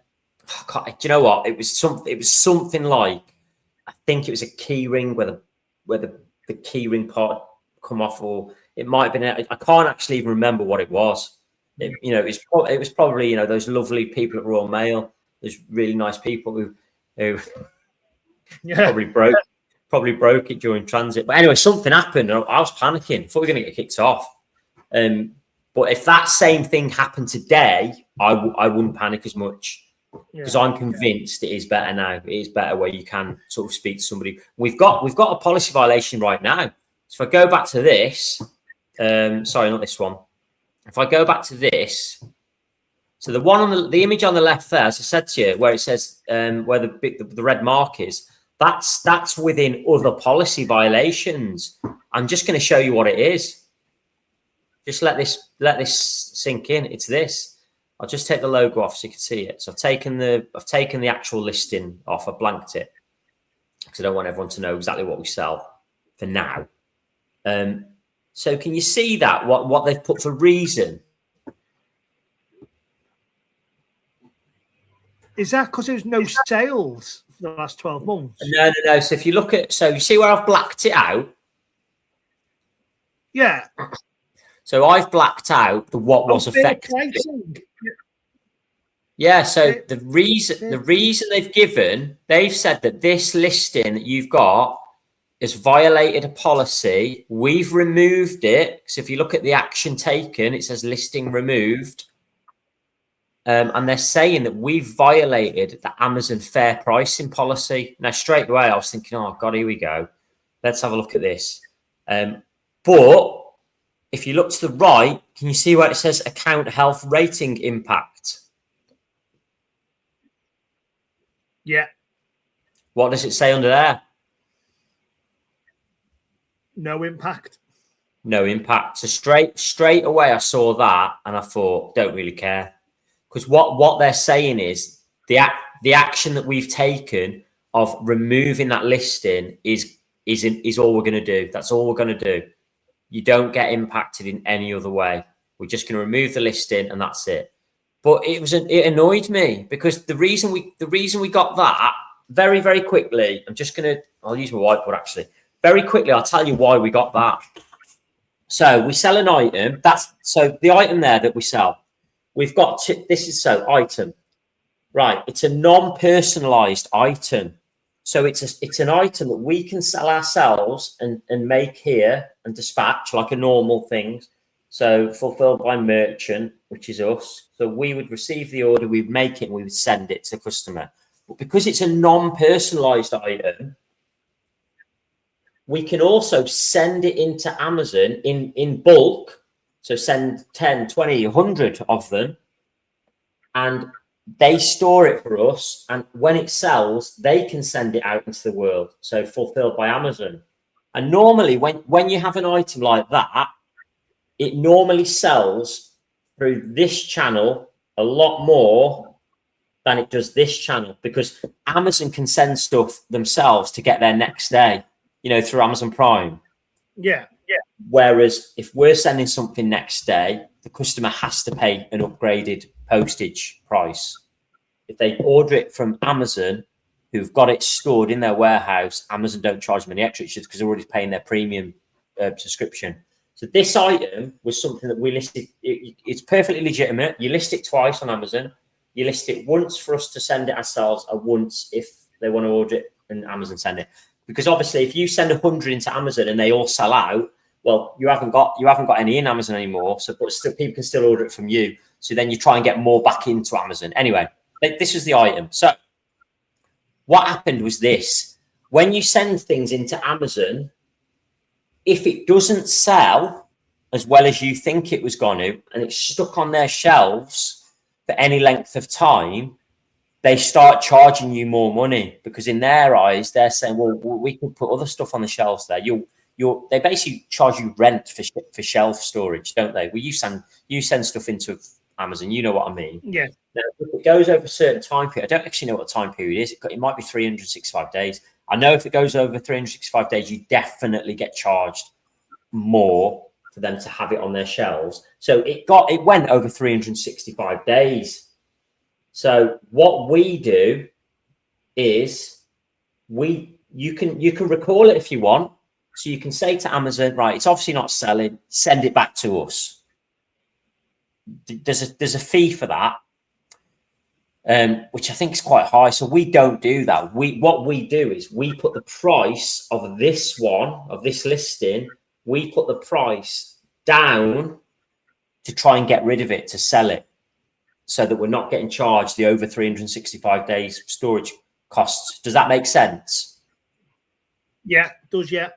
you know what? It was something like, I think it was a key ring where the key ring part come off, or it might have been, I can't actually even remember what it was. It was probably those lovely people at Royal Mail, those really nice people who probably broke it during transit. But anyway, something happened, and I was panicking. Thought we were going to get kicked off. But if that same thing happened today, I wouldn't panic as much, because I'm convinced it is better now. It is better where you can sort of speak to somebody. We've got a policy violation right now. So if I go back to this, sorry, not this one. If I go back to this, so the one on the image on the left there, as I said to you, where it says where the red mark is, that's within other policy violations. I'm just going to show you what it is. Just let this sink in. It's this. I'll just take the logo off so you can see it. So I've taken the actual listing off. I blanked it because I don't want everyone to know exactly what we sell for now. So can you see that what they've put for reason? Is that because there's no sales? the last 12 months. No. So if you look at, so you see where I've blacked it out? Yeah. So I've blacked out what was affected. Yeah, so the reason they've said that this listing that you've got has violated a policy. We've removed it. So if you look at the action taken, it says listing removed. And they're saying that we've violated the Amazon fair pricing policy. Now, straight away, I was thinking, oh, God, here we go. Let's have a look at this. But if you look to the right, can you see where it says account health rating impact? Yeah. What does it say under there? No impact. No impact. So straight away, I saw that and I thought, don't really care. Because what they're saying is the action that we've taken of removing that listing is all we're going to do. That's all we're going to do. You don't get impacted in any other way. We're just going to remove the listing and that's it. But it annoyed me because the reason we got that very, very quickly. I'll use my whiteboard actually. Very quickly, I'll tell you why we got that. So we sell an item. So the item there that we sell. We've got item, right? It's a non-personalized item, so it's an item that we can sell ourselves and make here and dispatch like a normal thing. So fulfilled by merchant, which is us. So we would receive the order, we'd make it, and we would send it to the customer. But because it's a non-personalized item, we can also send it into Amazon in bulk. So send 10, 20, 100 of them and they store it for us. And when it sells, they can send it out into the world. So fulfilled by Amazon. And normally when you have an item like that, it normally sells through this channel a lot more than it does this channel because Amazon can send stuff themselves to get there next day, through Amazon Prime. Yeah. Whereas if we're sending something next day, the customer has to pay an upgraded postage price. If they order it from Amazon, who've got it stored in their warehouse, Amazon don't charge them any extra because they're already paying their premium subscription. So this item was something that we listed. It's perfectly legitimate. You list it twice on Amazon. You list it once for us to send it ourselves, and once if they want to order it and Amazon send it. Because obviously, if you send 100 into Amazon and they all sell out, well, you haven't got any in Amazon anymore. So, but still, people can still order it from you. So then you try and get more back into Amazon. Anyway, this was the item. So what happened was this: when you send things into Amazon, if it doesn't sell as well as you think it was going to, and it's stuck on their shelves for any length of time, they start charging you more money because in their eyes, they're saying, well, we can put other stuff on the shelves there. They basically charge you rent for shelf storage, don't they? Well, you send stuff into Amazon, you know what I mean? Yeah. Now, if it goes over a certain time period, I don't actually know what the time period is. It might be 365 days. I know if it goes over 365 days, you definitely get charged more for them to have it on their shelves. So it went over 365 days. So what we do is you can recall it if you want. So you can say to Amazon, right, it's obviously not selling, send it back to us. There's a fee for that, which I think is quite high. So we don't do that. What we do is we put the price of this listing, we put the price down to try and get rid of it, to sell it, so that we're not getting charged the over 365 days storage costs. Does that make sense? Yeah, it does, yeah.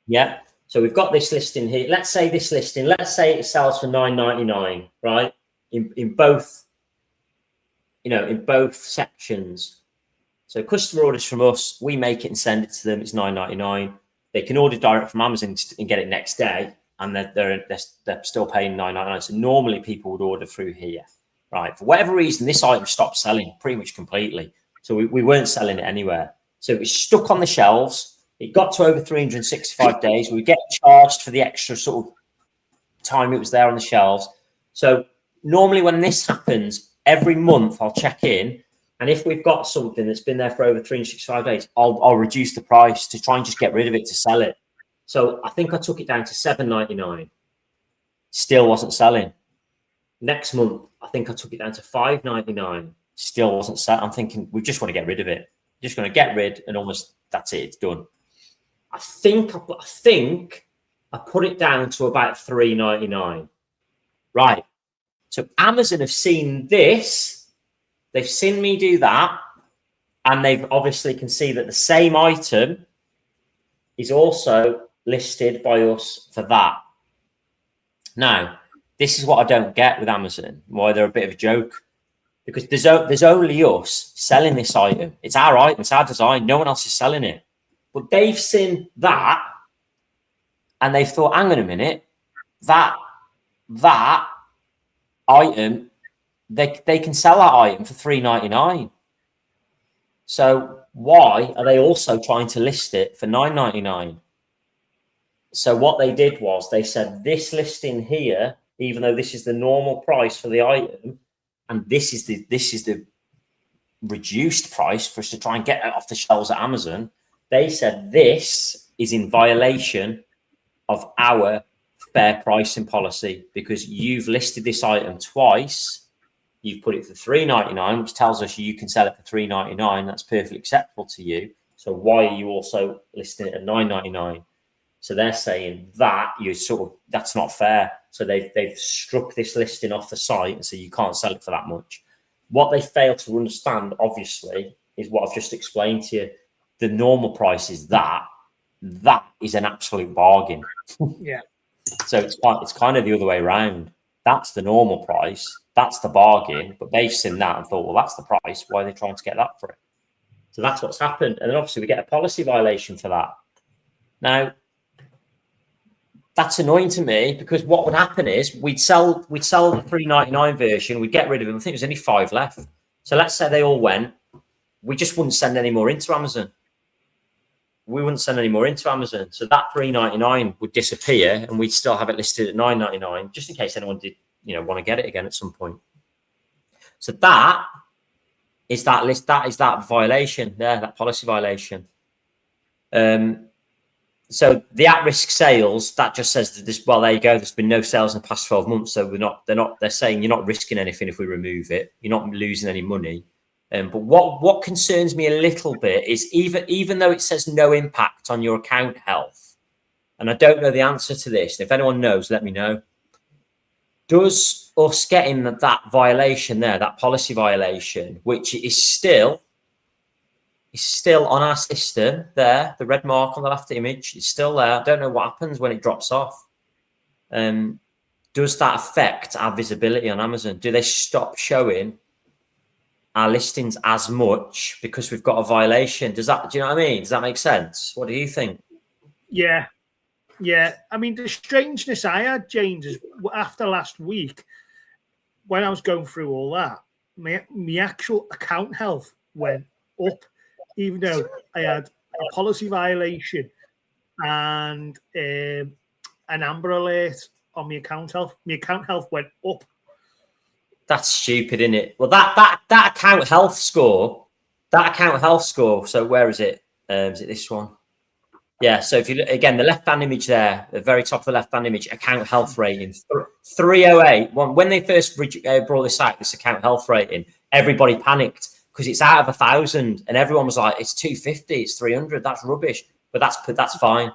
Yeah. So we've got this listing here. Let's say it sells for $9.99, right? In both, in both sections. So customer orders from us, we make it and send it to them. It's $9.99. They can order direct from Amazon and get it next day, and they're still paying $9.99. So normally people would order through here, right? For whatever reason, this item stopped selling pretty much completely. So we weren't selling it anywhere. So it was stuck on the shelves. It got to over 365 days. We get charged for the extra sort of time it was there on the shelves. So normally when this happens, every month I'll check in. And if we've got something that's been there for over 365 days, I'll reduce the price to try and just get rid of it to sell it. So I think I took it down to $7.99. Still wasn't selling. Next month, I think I took it down to $5.99. Still wasn't selling. I'm thinking we just want to get rid of it. Just going to get rid, and almost that's it. It's done. I think I put it down to about $3.99. Right. So Amazon have seen this. They've seen me do that, and they've obviously can see that the same item is also listed by us for that. Now, this is what I don't get with Amazon, why they're a bit of a joke, because there's only us selling this item. It's our item, it's our design. No one else is selling it. But they've seen that, and they've thought, hang on a minute, that item, they can sell that item for $3.99. So why are they also trying to list it for $9.99? So what they did was they said this listing here, even though this is the normal price for the item, and this is the reduced price for us to try and get it off the shelves at Amazon, they said this is in violation of our fair pricing policy because you've listed this item twice. You've put it for $3.99, which tells us you can sell it for $3.99. That's perfectly acceptable to you. So why are you also listing it at $9.99? So they're saying that that's not fair. So they've struck this listing off the site, and so you can't sell it for that much. What they fail to understand, obviously, is what I've just explained to you. The normal price is that is an absolute bargain. Yeah. So it's kind of the other way around. That's the normal price. That's the bargain. But they've seen that and thought, well, that's the price. Why are they trying to get that for it? So that's what's happened. And then obviously we get a policy violation for that. Now, that's annoying to me because what would happen is we'd sell the $3.99 version. We'd get rid of them. I think there's only 5 left. So let's say they all went. We just wouldn't send any more into Amazon. We wouldn't send any more into Amazon. So that $3.99 would disappear, and we'd still have it listed at $9.99, just in case anyone did, want to get it again at some point. So that is that violation there, that policy violation. So the at-risk sales, that just says that this, well, there you go. There's been no sales in the past 12 months. So they're saying you're not risking anything if we remove it. You're not losing any money. But what concerns me a little bit is even though it says no impact on your account health, and I don't know the answer to this. And if anyone knows, let me know. Does us getting that violation there, that policy violation, which is still on our system there, the red mark on the left image is still there. I don't know what happens when it drops off. Does that affect our visibility on Amazon? Do they stop showing our listings as much because we've got a violation? Do you know what I mean? Does that make sense? What do you think? Yeah. I mean, the strangeness I had, James, is after last week, when I was going through all that, my actual account health went up, even though I had a policy violation and an Amber Alert on my account health. My account health went up. That's stupid, isn't it? Well, that account health score. So where is it? Is it this one? Yeah. So if you look again, the left-hand image there, the very top of the left-hand image, account health rating 308. When they first brought this out, this account health rating, everybody panicked because it's out of 1,000, and everyone was like, "It's 250, it's 300. That's rubbish." But that's fine.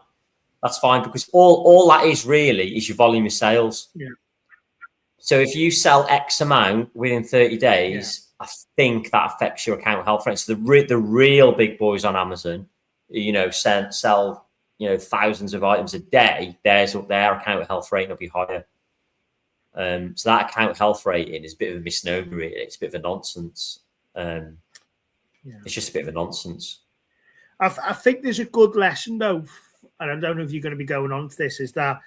That's fine because all that is really is your volume of sales. Yeah. So if you sell X amount within 30 days, I think that affects your account health rate. So the real big boys on Amazon, sell thousands of items a day. Their account health rate will be higher. So that account health rating is a bit of a misnomer. Really. It's a bit of a nonsense. It's just a bit of a nonsense. I think there's a good lesson though, and I don't know if you're going to be going on to this. Is that?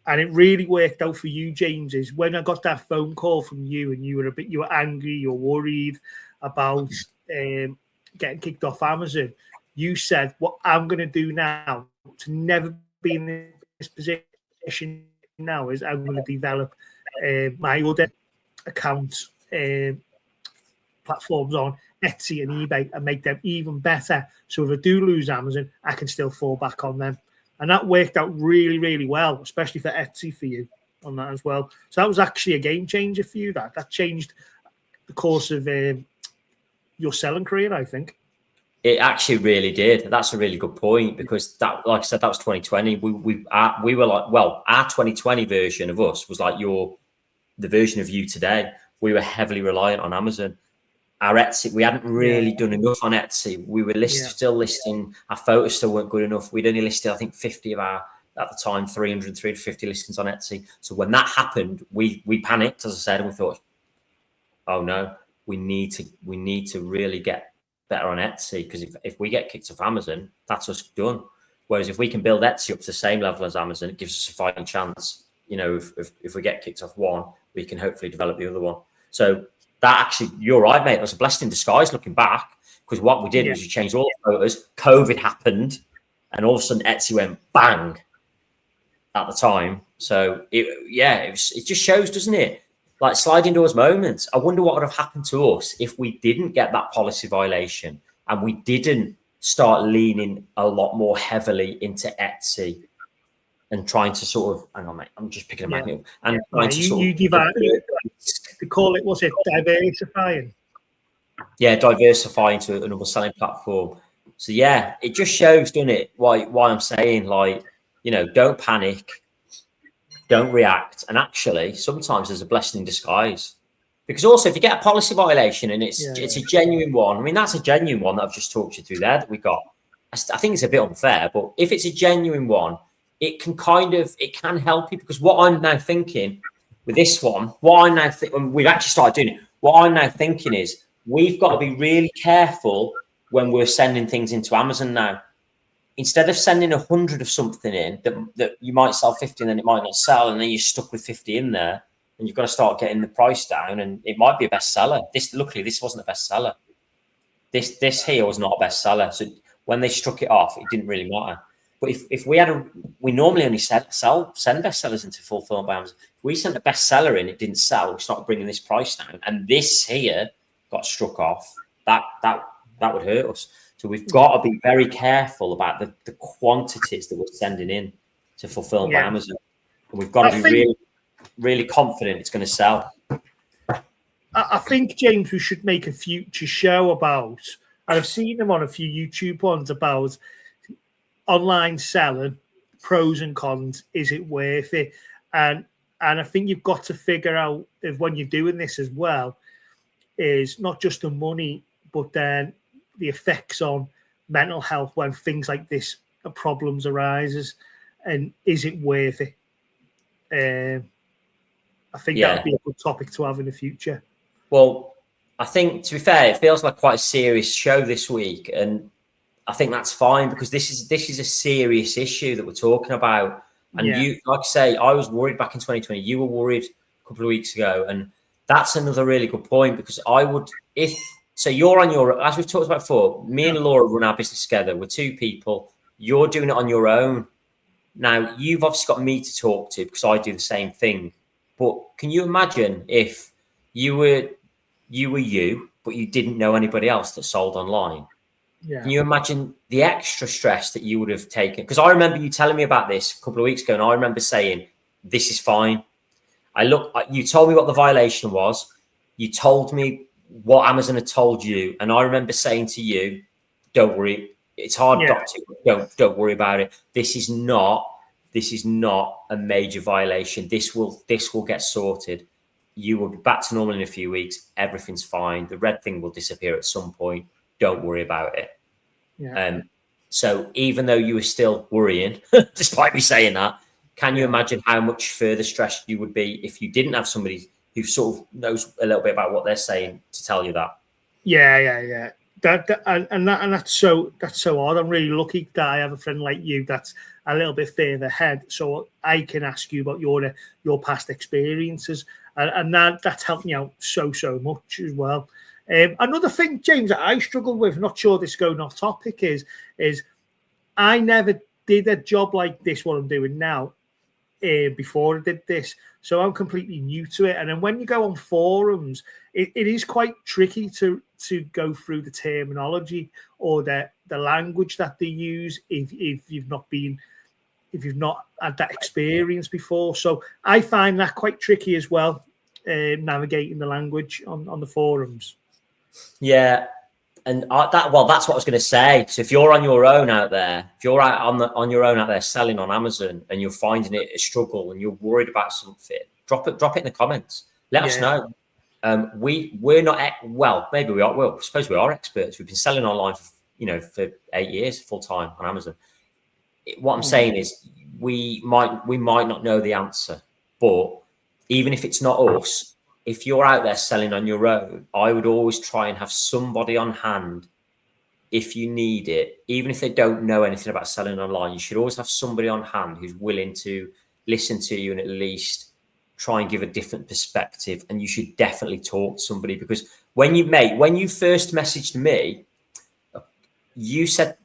And it really worked out for you, James, is when I got that phone call from you and you were angry, you're worried about getting kicked off Amazon. You said, what I'm going to do now to never be in this position now is I'm going to develop my other account platforms on Etsy and eBay and make them even better. So if I do lose Amazon, I can still fall back on them. And that worked out really, really well, especially for Etsy for you on that as well. So that was actually a game changer for you. That changed the course of your selling career, I think. It actually really did. That's a really good point, because that, like I said, that was 2020. We were like, well, our 2020 version of us was like the version of you today. We were heavily reliant on Amazon. Our Etsy, we hadn't really done enough on Etsy. We were still listing, our photos still weren't good enough. We'd only listed, I think, 50 of our, at the time, 350 listings on Etsy. So when that happened, we panicked, as I said, and we thought, oh no, we need to really get better on Etsy, because if we get kicked off Amazon, that's us done. Whereas if we can build Etsy up to the same level as Amazon, it gives us a fighting chance. You know, if we get kicked off one, we can hopefully develop the other one. So that actually, you're right, mate. It was a blessing in disguise looking back, because what we did was we changed all the photos. COVID happened, and all of a sudden Etsy went bang at the time. So it just shows, doesn't it? Like sliding doors moments. I wonder what would have happened to us if we didn't get that policy violation and we didn't start leaning a lot more heavily into Etsy and trying to sort of, hang on, mate, I'm just picking a magnet up. And they call it, was it diversifying? Yeah, diversify into another selling platform. So yeah, it just shows, doesn't it, why I'm saying, like, you know, don't panic, don't react. And actually, sometimes there's a blessing in disguise. Because also, if you get a policy violation and it's a genuine one, I mean, that's a genuine one that I've just talked you through there that we got. I think it's a bit unfair, but if it's a genuine one, it can help you, because what I'm now thinking with this one, we've actually started doing it. What I'm now thinking is we've got to be really careful when we're sending things into Amazon now. Instead of sending 100 of something in that you might sell 50 and then it might not sell, and then you're stuck with 50 in there, and you've got to start getting the price down, and it might be a bestseller. Luckily, this wasn't a bestseller. This here was not a bestseller. So when they struck it off, it didn't really matter. But if we normally only send bestsellers into fulfillment by Amazon. If we sent a bestseller in, it didn't sell, we started bringing this price down, and this here got struck off. That would hurt us. So we've got to be very be about the quantities that we're sending in to fulfill by Amazon. And we've got to be really, really confident it's going to sell. I think, James, we should make a future show about, and I've seen them on a few YouTube ones, about online selling, pros and cons. Is it worth it? And I think you've got to figure out, if when you're doing this as well, is not just the money, but then the effects on mental health when things like this problems arises, and is it worth it? I think that would be a good topic to have in the future. Well, I think, to be fair, it feels like quite a serious show this week, and I think that's fine, because this is a serious issue that we're talking about. And you, like I say, I was worried back in 2020. You were worried a couple of weeks ago, and that's another really good point, because so you're on your, as we've talked about before, me and Laura run our business together. We're two people. You're doing it on your own. Now, you've obviously got me to talk to, because I do the same thing. But can you imagine if you were you, but you didn't know anybody else that sold online? Yeah. Can you imagine the extra stress that you would have taken? Because I remember you telling me about this a couple of weeks ago, and I remember saying, this is fine. You told me what the violation was. You told me what Amazon had told you. And I remember saying to you, don't worry. It's hard not to. Don't worry about it. This is not a major violation. This will get sorted. You will be back to normal in a few weeks. Everything's fine. The red thing will disappear at some point. Don't worry about it. Yeah. So even though you were still worrying, despite me saying that, can you imagine how much further stressed you would be if you didn't have somebody who sort of knows a little bit about what they're saying to tell you that? Yeah. That's so odd. I'm really lucky that I have a friend like you that's a little bit further ahead, so I can ask you about your past experiences, and that's helped me out so much as well. Another thing, James, that I struggle with, not sure this is going off topic, is I never did a job like this, what I'm doing now, before I did this, so I'm completely new to it. And then when you go on forums, it is quite tricky to go through the terminology or the language that they use if you've not had that experience before. So I find that quite tricky as well, navigating the language on the forums. Yeah, and that's what I was going to say. So if you're on your own out there, if you're out on your own out there selling on Amazon, and you're finding it a struggle, and you're worried about something, drop it in the comments. Let us know. We're not maybe we are. Well, I suppose we are experts. We've been selling online for 8 years full time on Amazon. What I'm saying is we might not know the answer, but even if it's not us, if you're out there selling on your own, I would always try and have somebody on hand if you need it. Even if they don't know anything about selling online, you should always have somebody on hand who's willing to listen to you and at least try and give a different perspective. And you should definitely talk to somebody, because when you first messaged me, you said,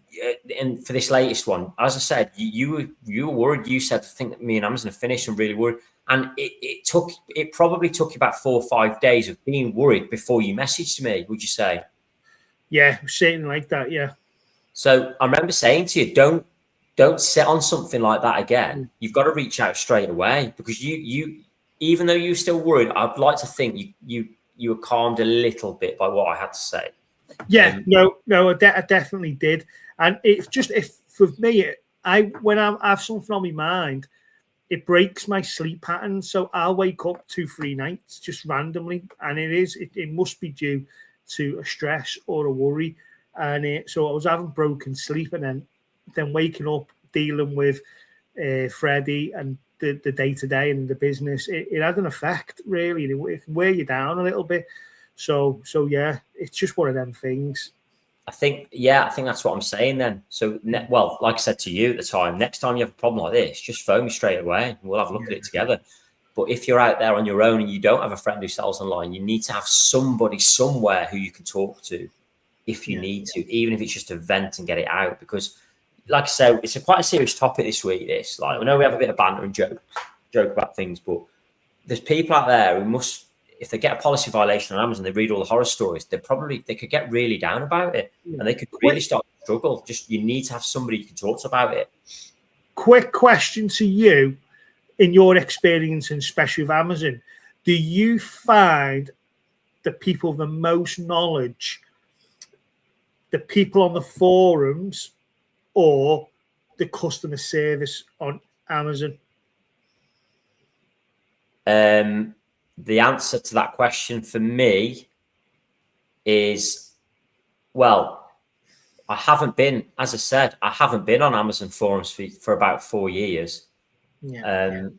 and for this latest one, as I said, you were worried. You said, I think that me and Amazon are finished, and really worried. And it probably took you about 4 or 5 days of being worried before you messaged me, would you say? Yeah, something like that, yeah. So I remember saying to you, don't sit on something like that again. You've got to reach out straight away, because you even though you're still worried, I'd like to think you were calmed a little bit by what I had to say. Yeah, no, I definitely did. And it's just, if for me, when I have something on my mind, it breaks my sleep pattern. So I'll wake up 2-3 nights just randomly, and it must be due to a stress or a worry. And so I was having broken sleep, and then waking up dealing with Freddie and the day-to-day and the business. It had an effect, really. It can wear you down a little bit. So yeah, it's just one of them things. I think that's what I'm saying then. So, like I said to you at the time, next time you have a problem like this, just phone me straight away and we'll have a look at it together. But if you're out there on your own and you don't have a friend who sells online, you need to have somebody somewhere who you can talk to if you need to, even if it's just to vent and get it out. Because, like I said, it's quite a serious topic this week. I know we have a bit of banter and joke about things, but there's people out there who must, if they get a policy violation on Amazon, they read all the horror stories, they could get really down about it, and they could really start to struggle. Just, you need to have somebody you can talk to about it. Quick question to you, in your experience, and especially with Amazon, do you find the people with the most knowledge, the people on the forums, or the customer service on Amazon? The answer to that question for me is, well, I haven't been on Amazon forums for about 4 years. I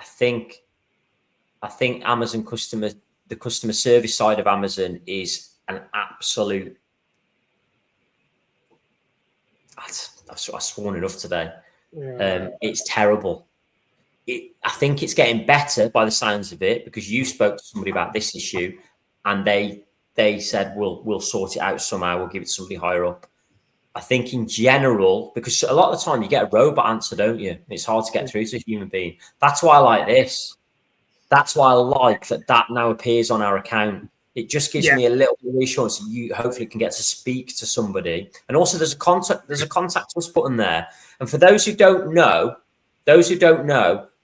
think Amazon the customer service side of Amazon is an absolute, I've sworn enough today. It's terrible. I think it's getting better by the sounds of it, because you spoke to somebody about this issue and they said, we'll sort it out somehow, we'll give it to somebody higher up. I think in general, because a lot of the time you get a robot answer, don't you? It's hard to get through to a human being. That's why I like this. That's why I like that now appears on our account. It just gives me a little bit of reassurance that you hopefully can get to speak to somebody. And also there's a contact us button there. And for those who don't know,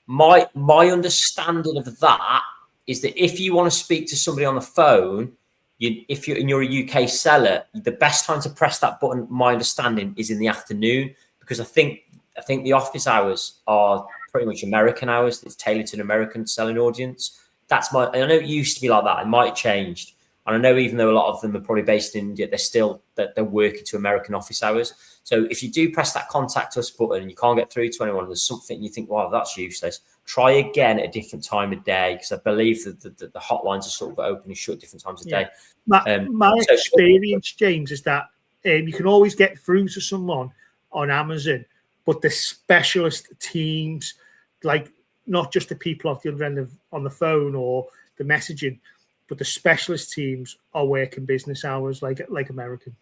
my understanding of that is that if you want to speak to somebody on the phone, if you're a UK seller, the best time to press that button, my understanding, is in the afternoon, because I think the office hours are pretty much American hours. It's tailored to an American selling audience. I know it used to be like that. It might have changed. And I know even though a lot of them are probably based in India, they're working to American office hours. So if you do press that contact us button and you can't get through to anyone, there's something you think, wow, that's useless, try again at a different time of day, because I believe that the hotlines are sort of open and shut different times of day. My experience, James, is that you can always get through to someone on Amazon, but the specialist teams, like not just the people off the other end on the phone or the messaging, but the specialist teams are working business hours like American.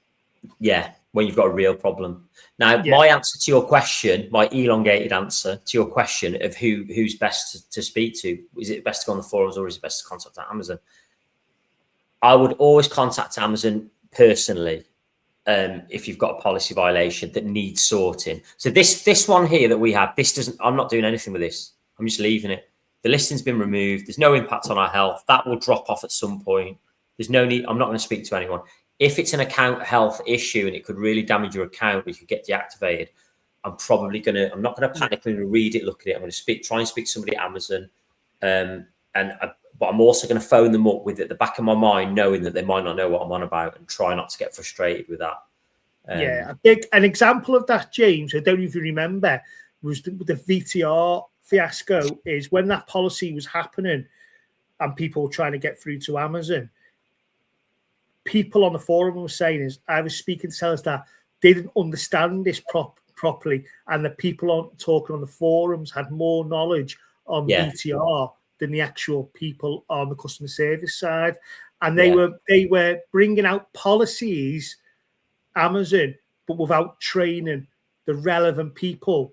Yeah, when you've got a real problem. Now, Yeah. my answer to your question, my elongated answer to your question of who's best to speak to, is it best to go on the forums or is it best to contact Amazon? I would always contact Amazon personally if you've got a policy violation that needs sorting. So this one here that we have, this doesn't. I'm not doing anything with this. I'm just leaving it. The listing's been removed. There's no impact on our health. That will drop off at some point. There's no need. I'm not going to speak to anyone. If it's an account health issue and it could really damage your account, you could get deactivated. I'm not going to panic and read it, look at it. I'm going to try and speak to somebody at Amazon. But I'm also going to phone them up with at the back of my mind, knowing that they might not know what I'm on about, and try not to get frustrated with that. An example of that, James, I don't know if you remember, was the VTR fiasco. Is when that policy was happening and people were trying to get through to Amazon. People on the forum were saying I was speaking to sellers that didn't understand this properly, and the people talking on the forums had more knowledge on VTR than the actual people on the customer service side, and they were bringing out policies, Amazon, but without training the relevant people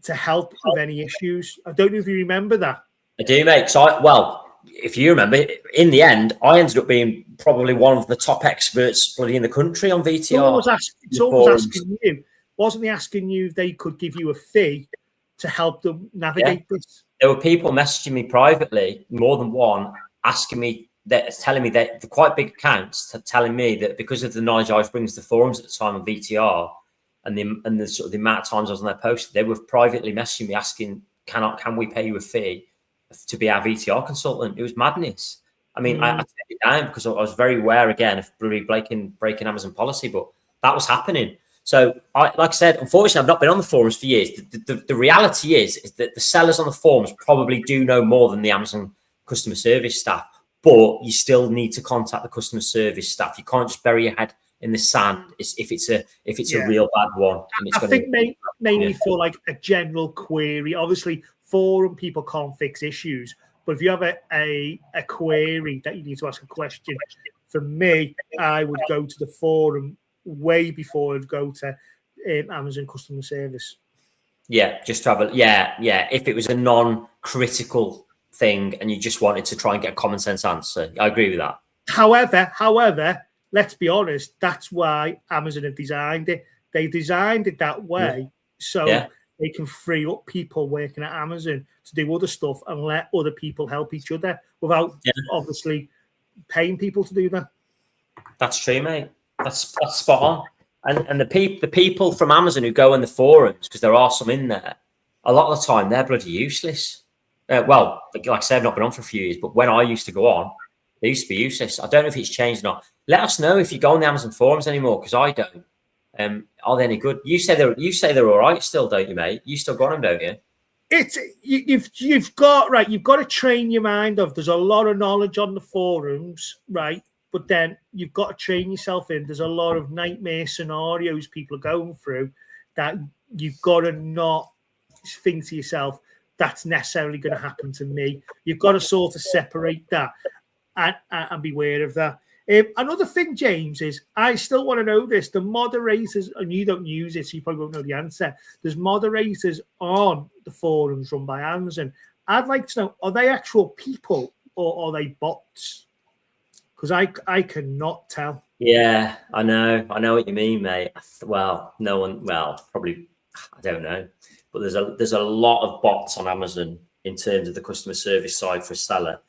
to help with any issues. I don't know if you remember that. I do, mate. So, if you remember, in the end, I ended up being probably one of the top experts bloody in the country on VTR. Someone was asking you, wasn't he asking you if they could give you a fee to help them navigate this? There were people messaging me privately, more than one, asking me, telling me that the quite big accounts, telling me that because of the knowledge I was bringing to the forums at the time on VTR and the sort of the amount of times I was on their post, they were privately messaging me asking, can we pay you a fee to be our VTR consultant? It was madness. I mean, I took it down because I was very aware again of breaking Amazon policy, but that was happening. So, like I said, unfortunately, I've not been on the forums for years. The reality is that the sellers on the forums probably do know more than the Amazon customer service staff, but you still need to contact the customer service staff. You can't just bury your head in the sand if it's a real bad one. And I think mainly for like a general query. Obviously, forum people can't fix issues, but if you have a query that you need to ask a question, for me, I would go to the forum way before I'd go to Amazon customer service. Yeah, just to have if it was a non-critical thing and you just wanted to try and get a common sense answer, I agree with that. However, let's be honest, that's why Amazon have designed it. They designed it that way so they can free up people working at Amazon to do other stuff and let other people help each other without obviously paying people to do that. That's true, mate. That's spot on. And the people from Amazon who go in the forums, because there are some in there, a lot of the time they're bloody useless. Like I said, I've not been on for a few years, but when I used to go on, they used to be useless. I don't know if it's changed or not. Let us know if you go on the Amazon forums anymore, because I don't. Are they any good? You say they're all right still, don't you, mate? You still got them, don't you? You've got to train your mind of. There's a lot of knowledge on the forums, right? But then you've got to train yourself in. There's a lot of nightmare scenarios people are going through that you've got to not think to yourself, that's necessarily going to happen to me. You've got to sort of separate that and be aware of that. Another thing, James, is I still want to know this. The moderators, and you don't use it, so you probably won't know the answer. There's moderators on the forums run by Amazon. I'd like to know, are they actual people or are they bots? Because I cannot tell. Yeah, I know what you mean, mate. Well, probably, I don't know. But there's a lot of bots on Amazon in terms of the customer service side for a seller.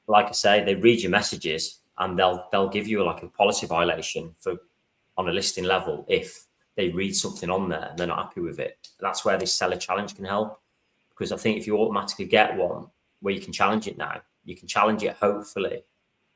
Like I say, they read your messages and they'll give you like a policy violation on a listing level if they read something on there and they're not happy with it. That's where this seller challenge can help. Because I think if you automatically get one where you can challenge it now, you can challenge it hopefully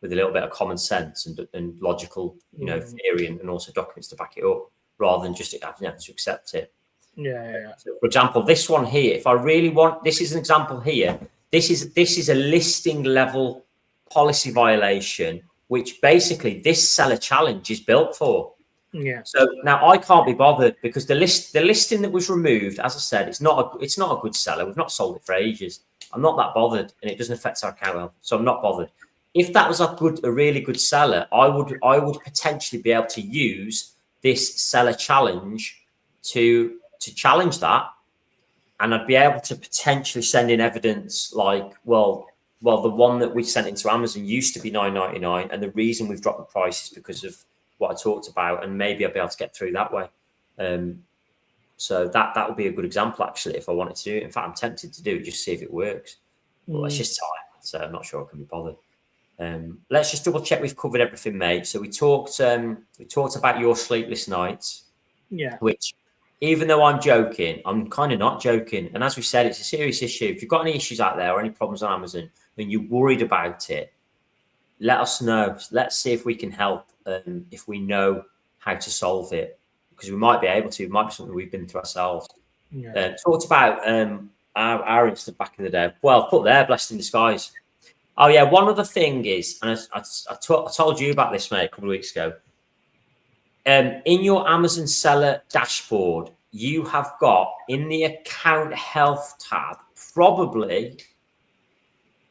with a little bit of common sense and logical, theory and also documents to back it up, rather than just to accept it. Yeah. So for example, this one here, if I really want, this is an example here. This is a listing level policy violation, which basically this seller challenge is built for. Yeah. So now I can't be bothered because the listing that was removed, as I said, it's not a good seller. We've not sold it for ages. I'm not that bothered, and it doesn't affect our account health, so I'm not bothered. If that was a really good seller, I would potentially be able to use this seller challenge to challenge that, and I'd be able to potentially send in evidence like, well, the one that we sent into Amazon used to be $9.99, and the reason we've dropped the price is because of what I talked about, and maybe I'll be able to get through that way. So that would be a good example, actually, if I wanted to do it. In fact, I'm tempted to do it, just see if it works. But it's just time, so I'm not sure I can be bothered. Let's just double check we've covered everything, mate. So we talked about your sleepless nights. Yeah. Which, even though I'm joking, I'm kind of not joking. And as we said, it's a serious issue. If you've got any issues out there or any problems on Amazon and you're worried about it, let us know. Let's see if we can help, if we know how to solve it, because we might be able to. It might be something we've been through ourselves. Yeah. Talked about our incident back in the day. Well, put there, blessed in disguise. Oh, yeah. One other thing is, and I told you about this, mate, a couple of weeks ago. In your Amazon seller dashboard, you have got in the account health tab, probably.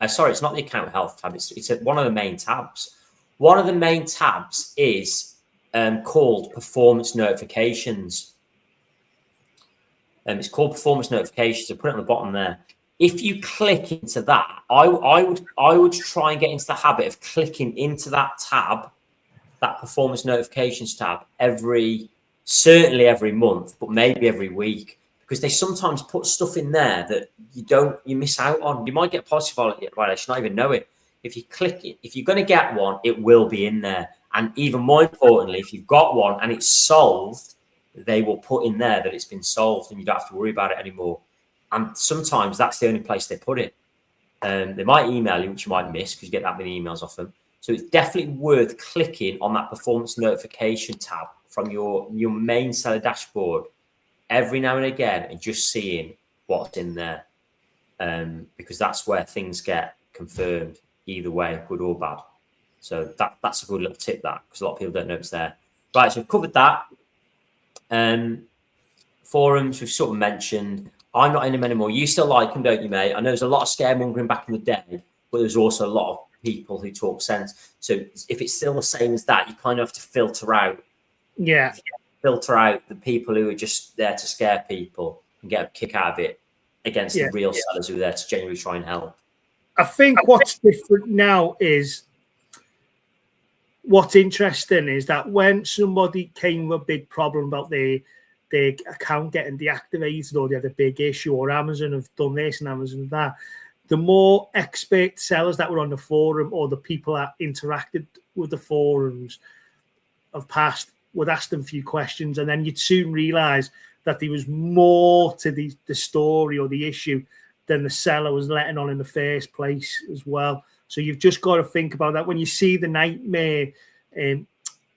Sorry, it's not the account health tab. It's one of the main tabs. One of the main tabs is called performance notifications. It's called performance notifications. I put it on the bottom there. If you click into that, I would try and get into the habit of clicking into that tab, that performance notifications tab, certainly every month, but maybe every week, because they sometimes put stuff in there that you miss out on. You might get positive violation, not even know it. If you click it, if you're going to get one, it will be in there. And even more importantly, if you've got one and it's solved, they will put in there that it's been solved and you don't have to worry about it anymore. And sometimes that's the only place they put it. They might email you, which you might miss because you get that many emails off them. So it's definitely worth clicking on that performance notification tab from your main seller dashboard every now and again and just seeing what's in there, because that's where things get confirmed either way, good or bad. So that's a good little tip, that, because a lot of people don't know it's there. Right, so we've covered that. Forums, we've sort of mentioned. I'm not in them anymore. You still like them, don't you, mate? I know there's a lot of scaremongering back in the day, but there's also a lot of people who talk sense. So if it's still the same as that, you kind of have to filter out. Yeah. Filter out the people who are just there to scare people and get a kick out of it against the real sellers who are there to genuinely try and help. I think what's different now is, what's interesting is that when somebody came with a big problem about their account getting deactivated, or they had a big issue, or Amazon have done this and Amazon that, the more expert sellers that were on the forum, or the people that interacted with the forums of past, would ask them a few questions, and then you'd soon realize that there was more to the story or the issue than the seller was letting on in the first place as well. So you've just got to think about that when you see the nightmare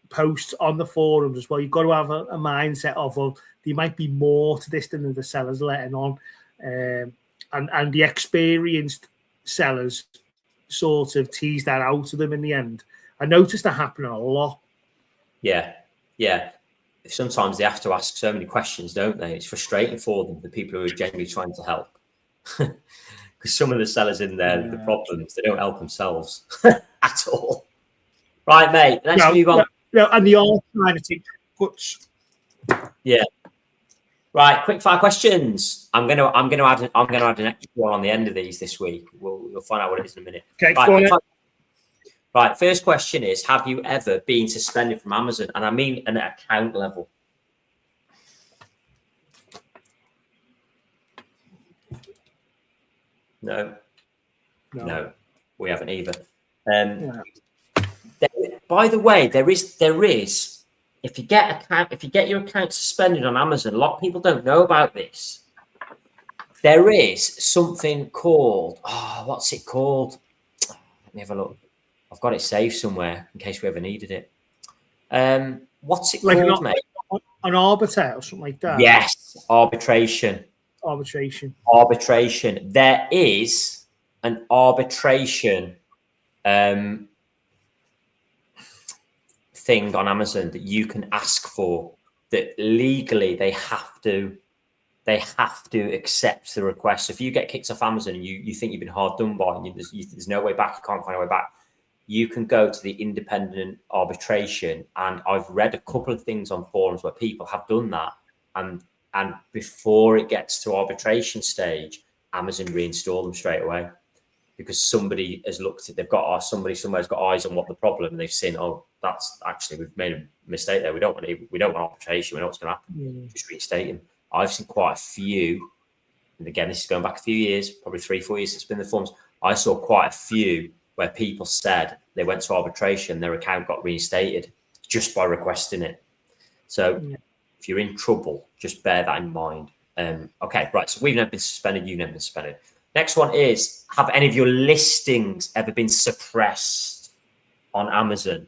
posts on the forums as well. You've got to have a mindset of, well, there might be more to this than the sellers letting on, and the experienced sellers sort of tease that out of them in the end. I noticed that happening a lot. Yeah. Sometimes they have to ask so many questions, don't they? It's frustrating for them, the people who are genuinely trying to help. Because some of the sellers in there, the problems, they don't help themselves at all. Right, mate, let's move on. No, and the all trying to take puts. Yeah. Right, quick fire questions. I'm gonna add an extra one on the end of these this week. We'll find out what it is in a minute. Okay. Right, first question is, have you ever been suspended from Amazon? And I mean an account level. No, we haven't either. By the way, there is. If you get your account suspended on Amazon, a lot of people don't know about this. There is something called, what's it called? Let me have a look. I've got it saved somewhere in case we ever needed it. What's it called, mate? An arbiter or something like that? Yes, arbitration. There is an arbitration thing on Amazon that you can ask for, that legally they have to accept the request. So if you get kicked off Amazon and you think you've been hard done by and there's no way back, you can't find a way back, you can go to the independent arbitration. And I've read a couple of things on forums where people have done that. And before it gets to arbitration stage, Amazon reinstall them straight away because somebody has looked at, somebody somewhere's got eyes on what the problem, and they've seen, oh, that's actually, we've made a mistake there. We don't want arbitration. We know what's going to happen. Just reinstate them. I've seen quite a few, and again, this is going back a few years, probably 3-4 years since it's been the forums. I saw quite a few where people said they went to arbitration, their account got reinstated just by requesting it. So if you're in trouble, just bear that in mind. Okay, right. So we've never been suspended. You've never been suspended. Next one is, have any of your listings ever been suppressed on Amazon?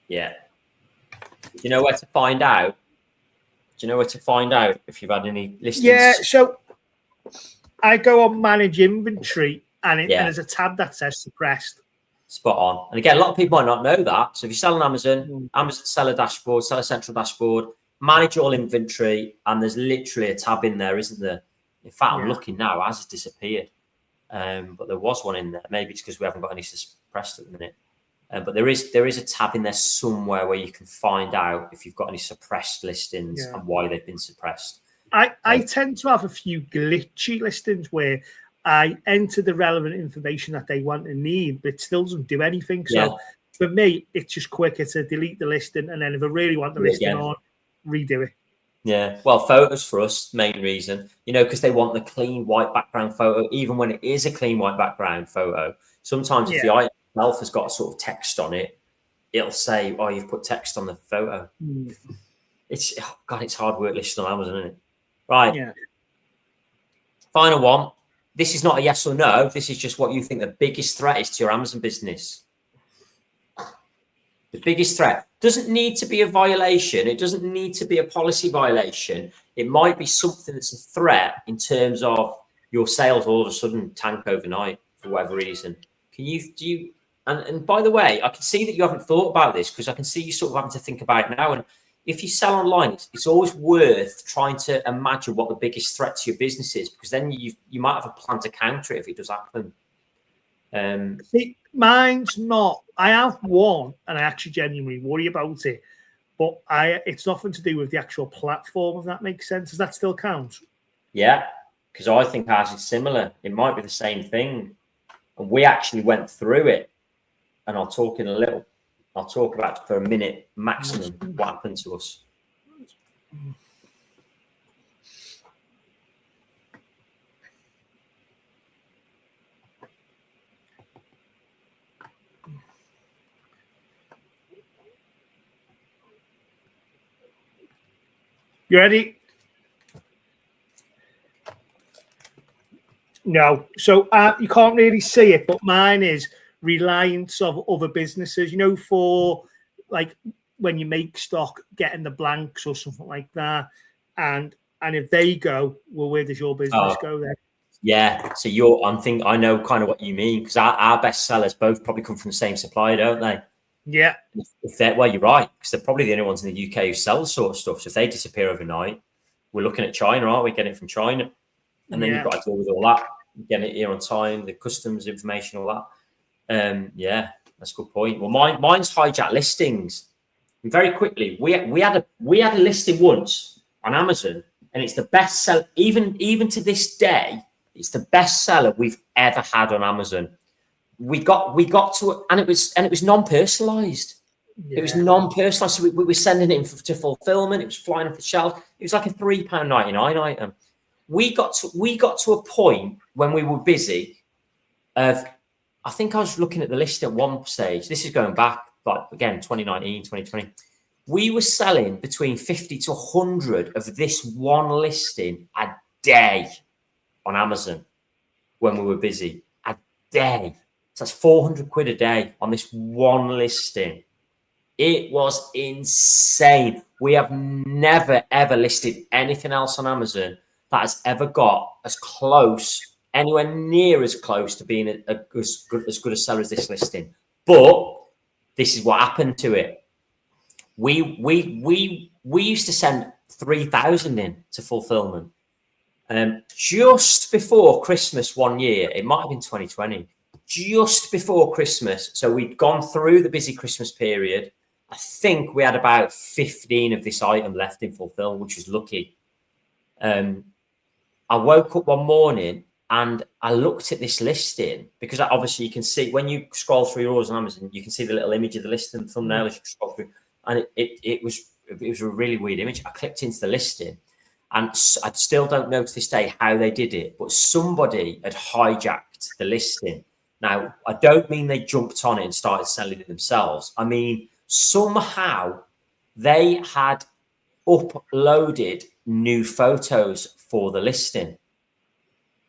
Yeah. Do you know where to find out? Do you know where to find out if you've had any listings? Yeah, so I go on manage inventory, and there's a tab that says suppressed. Spot on. And again, a lot of people might not know that. So if you sell on Amazon, Amazon Seller Dashboard, Seller Central Dashboard, manage all inventory, and there's literally a tab in there, isn't there? In fact, I'm looking now, ours has disappeared. But there was one in there. Maybe it's because we haven't got any suppressed at the minute. But there is a tab in there somewhere where you can find out if you've got any suppressed listings and why they've been suppressed. I tend to have a few glitchy listings where I enter the relevant information that they want and need, but it still doesn't do anything. So for me, it's just quicker to delete the listing, and then if I really want the listing on, redo it. Yeah. Well, photos for us, main reason, because they want the clean white background photo, even when it is a clean white background photo. Sometimes if the item itself has got sort of text on it, it'll say, oh, you've put text on the photo. It's hard work listing on Amazon, isn't it? Right. Yeah. Final one. This is not a yes or no. This is just what you think the biggest threat is to your Amazon business. The biggest threat doesn't need to be a violation. It doesn't need to be a policy violation. It might be something that's a threat in terms of your sales all of a sudden tank overnight for whatever reason. And by the way, I can see that you haven't thought about this because I can see you sort of having to think about it now. And if you sell online, it's always worth trying to imagine what the biggest threat to your business is, because then you might have a plan to counter it if it does happen. See, mine's not. I have one, and I actually genuinely worry about it, but it's nothing to do with the actual platform, if that makes sense. Does that still count? Yeah, because I think ours is similar. It might be the same thing. And we actually went through it, and I'll talk about for a minute maximum what happened to us. You ready? No. So you can't really see it, but mine is reliance of other businesses, for like when you make stock, getting the blanks or something like that. And if they go, well, where does your business go then? Yeah. So I know kind of what you mean, because our best sellers both probably come from the same supplier, don't they? Yeah. Well, you're right, because they're probably the only ones in the UK who sell this sort of stuff. So if they disappear overnight, we're looking at China, aren't we? Getting it from China. And then you've got to deal with all that, getting it here on time, the customs information, all that. Yeah, that's a good point. Well, mine's hijacked listings. And very quickly, we had a listing once on Amazon, and it's the best seller, even to this day, it's the best seller we've ever had on Amazon. We got to, and it was non-personalized. Yeah. It was non-personalized. So we were sending it to fulfillment. It was flying off the shelf. It was like a £3.99 item. We got to a point when we were busy of, I think I was looking at the list at one stage. This is going back, like, again, 2019, 2020. We were selling between 50 to 100 of this one listing a day on Amazon when we were busy. A day. So that's 400 quid a day on this one listing. It was insane. We have never, ever listed anything else on Amazon that has ever got as close, anywhere near as close to being as good a seller as this listing. But this is what happened to it. We used to send 3,000 in to fulfillment. Just before Christmas one year, it might have been 2020, just before Christmas. So we'd gone through the busy Christmas period. I think we had about 15 of this item left in fulfillment, which was lucky. I woke up one morning and I looked at this listing because obviously you can see when you scroll through your orders on Amazon, you can see the little image of the listing thumbnail as you scroll through, and it was a really weird image. I clicked into the listing, and I still don't know to this day how they did it, but somebody had hijacked the listing. Now, I don't mean they jumped on it and started selling it themselves. I mean, somehow they had uploaded new photos for the listing.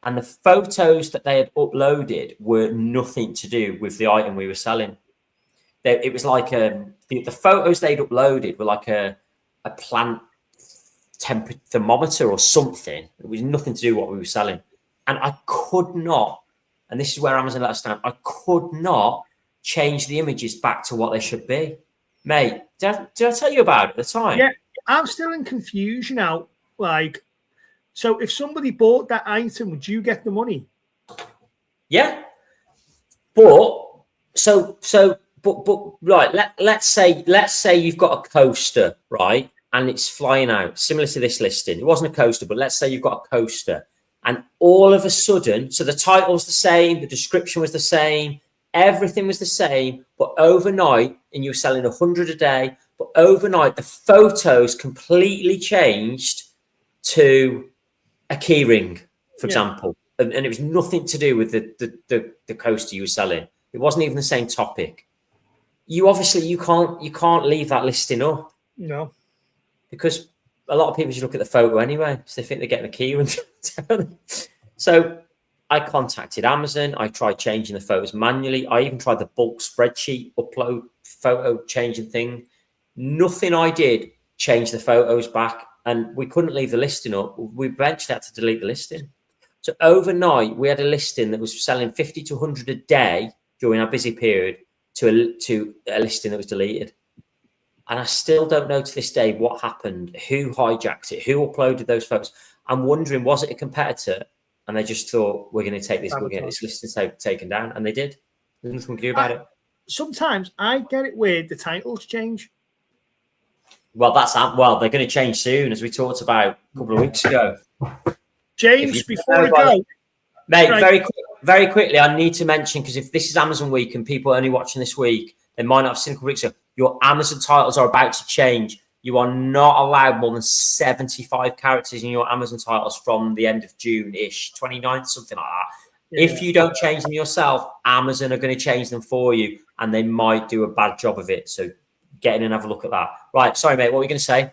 And the photos that they had uploaded were nothing to do with the item we were selling. It was like the photos they'd uploaded were like a plant temperature thermometer or something. It was nothing to do with what we were selling. And I could not, and this is where Amazon let us down, I could not change the images back to what they should be. Mate, did I tell you about it at the time? Yeah, I'm still in confusion now. Like, so if somebody bought that item, would you get the money? Yeah. But right, let's say you've got a coaster, right? And it's flying out, similar to this listing. It wasn't a coaster, but let's say you've got a coaster, and all of a sudden, so the title's the same, the description was the same, everything was the same, but overnight, and you were selling 100 a day, but overnight the photos completely changed to a key ring, for example, and it was nothing to do with the coaster you were selling. It wasn't even the same topic. You can't leave that listing up. No, because a lot of people just look at the photo anyway, so they think they're getting a key ring. So I contacted Amazon. I tried changing the photos manually. I even tried the bulk spreadsheet upload photo changing thing. Nothing I did changed the photos back, and we couldn't leave the listing up. We eventually had to delete the listing. So overnight, we had a listing that was selling 50 to 100 a day during our busy period to a listing that was deleted. And I still don't know to this day what happened, who hijacked it, who uploaded those photos. I'm wondering, was it a competitor? And they just thought, we're going to take this, we're going to get this listing taken down. And they did. There's nothing we can do about it. Sometimes I get it weird, the titles change. Well, they're going to change soon, as we talked about a couple of weeks ago. James, before we go. Mate, right. very quickly, I need to mention, because if this is Amazon week and people are only watching this week, they might not have seen a couple of weeks ago, your Amazon titles are about to change. You are not allowed more than 75 characters in your Amazon titles from the end of June-ish, 29th, something like that. Yeah. If you don't change them yourself, Amazon are going to change them for you, and they might do a bad job of it. So get in and have a look at that. Right, sorry, mate, what were you going to say?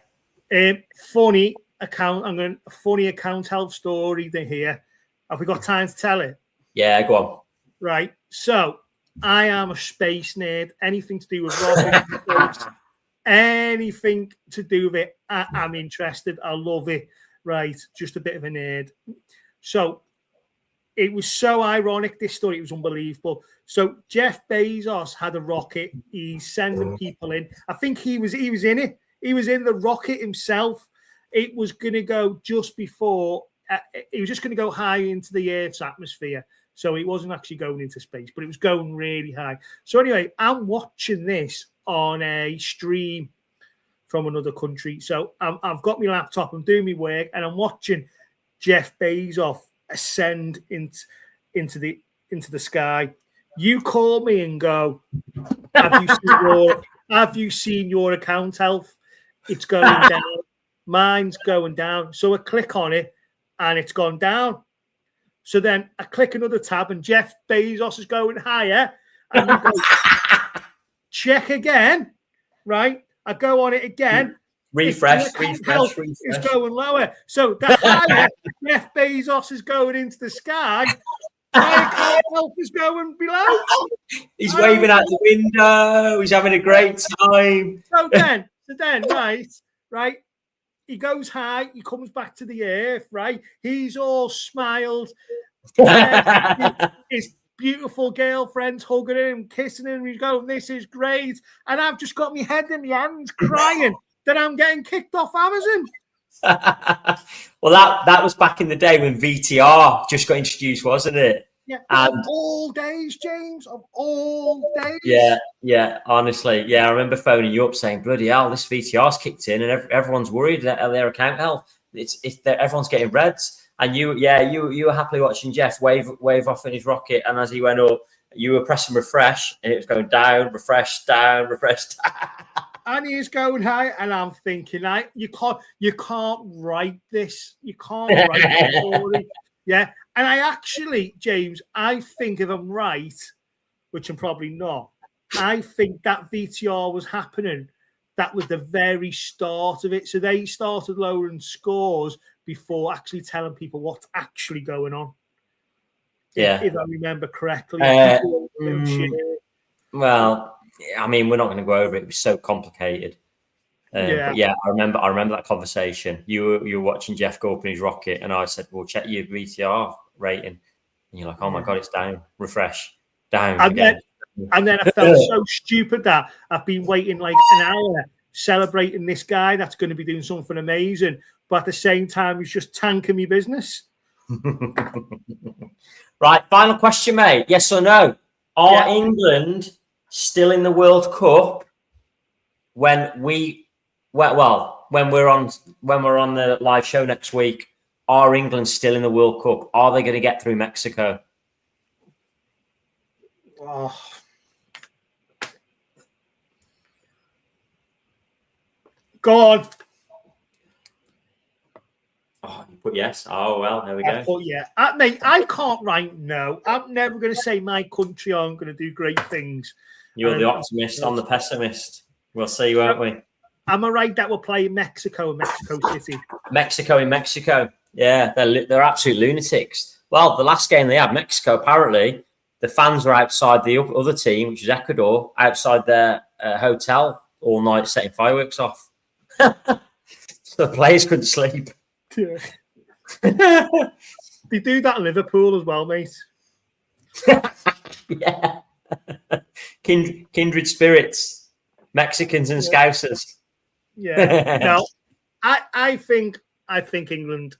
Funny account help story here. Have we got time to tell it? Yeah, go on. Right, so I am a space nerd. Anything to do with rockets, anything to do with it, I'm interested. I love it. Right, just a bit of a nerd. So it was so ironic, this story. It was unbelievable. So Jeff Bezos had a rocket. He's sending people in. I think he was in it. He was in the rocket himself. It was going to go just before. It was just going to go high into the Earth's atmosphere. So it wasn't actually going into space, but it was going really high. So anyway, I'm watching this on a stream from another country. So I've got my laptop, I'm doing my work, and I'm watching Jeff Bezos ascend into the sky. You call me and go, have you seen your account health? It's going down. Mine's going down. So I click on it and it's gone down. So then I click another tab and Jeff Bezos is going higher. And you go, check again, right? I go on it again. Refresh. It's going lower. So the higher Jeff Bezos is going into the sky, my account health is going below. He's waving out the window. He's having a great time. So then, right. He goes high. He comes back to the earth, right? He's all smiled. His beautiful girlfriend's hugging him, kissing him. He's going, this is great. And I've just got my head in my hands crying that I'm getting kicked off Amazon. Well, that was back in the day when VTR just got introduced, wasn't it? Yeah, And of all days, James, of all days. yeah, honestly, yeah. I remember phoning you up saying, "Bloody hell, this VTR's kicked in, and everyone's worried that their account health. It's everyone's getting reds." And you were happily watching Jeff wave off in his rocket, and as he went up, you were pressing refresh, and it was going down, refresh, down, refresh, down. And he's going high, and I'm thinking, like, you can't write this. You can't write this story. Yeah. And I actually, James, I think if I'm right, which I'm probably not, I think that VTR was happening. That was the very start of it. So they started lowering scores before actually telling people what's actually going on. Yeah. If I remember correctly. Well, I mean, we're not going to go over it. It was so complicated. But yeah, I remember that conversation. You were watching Jeff go up in his rocket, and I said, "Well, check your VTR rating." And you're like, "Oh my god, it's down. Refresh, down again." And then I felt so stupid that I've been waiting like an hour celebrating this guy that's going to be doing something amazing, but at the same time, he's just tanking me business. Right, final question, mate. Yes or no? Are England still in the World Cup when we're on the live show next week? Are England still in the World Cup? Are they going to get through Mexico? Oh. Go on. Oh, you put yes. Oh well, there we go. I put yeah. Mate, I can't write no. I'm never going to say my country aren't going to do great things. You're the optimist. I'm the pessimist. We'll see, won't we? Am I right that we'll play Mexico in Mexico City? Mexico in Mexico. Yeah, they're absolute lunatics. Well, the last game they had, Mexico, apparently, the fans were outside the other team, which is Ecuador, outside their hotel all night setting fireworks off. So the players couldn't sleep. Yeah. They do that in Liverpool as well, mate. Yeah. Kindred spirits, Mexicans and Scousers. Yeah. No, I think England.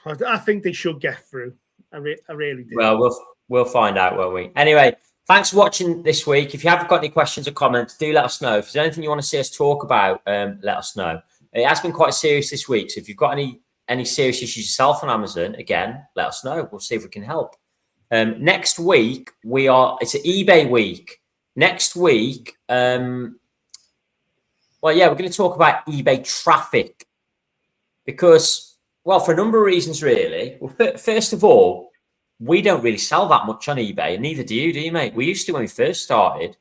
I think they should get through. I really do. Well, we'll find out, won't we? Anyway, thanks for watching this week. If you haven't got any questions or comments, do let us know. If there's anything you want to see us talk about, let us know. It has been quite serious this week. So if you've got any serious issues yourself on Amazon, again, let us know. We'll see if we can help. Next week, it's an eBay week. Next week, we're going to talk about eBay traffic because, well, for a number of reasons, really. Well, first of all, we don't really sell that much on eBay, and neither do you, mate? We used to when we first started.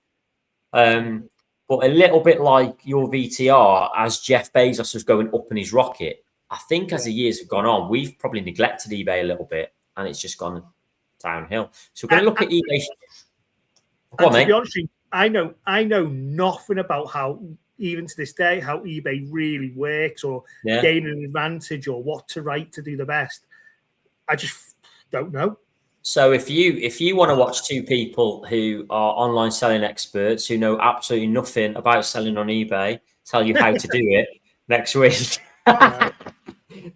But a little bit like your VTR, as Jeff Bezos was going up in his rocket, I think as the years have gone on, we've probably neglected eBay a little bit, and it's just gone downhill. So we're going to look at eBay. Go on, mate. To be honest, I know nothing about how, even to this day, how eBay really works or gain an advantage or what to write to do the best. I just don't know. So if you want to watch two people who are online selling experts who know absolutely nothing about selling on eBay tell you how to do it next week,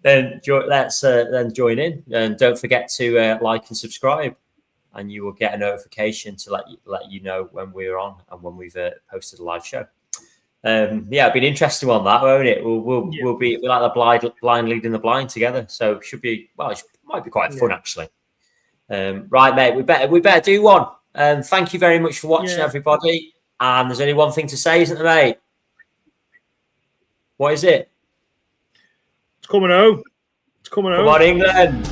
then join in, and don't forget to like and subscribe, and you will get a notification to let you know when we're on and when we've posted a live show. It'll be an interesting one, that, won't it? We'll be like the blind leading the blind together, so it should be it might be quite fun actually. Right, mate, we better do one. Thank you very much for watching, everybody. And there's only one thing to say, isn't there, mate? What is it? It's coming home. It's coming home. Come on, England.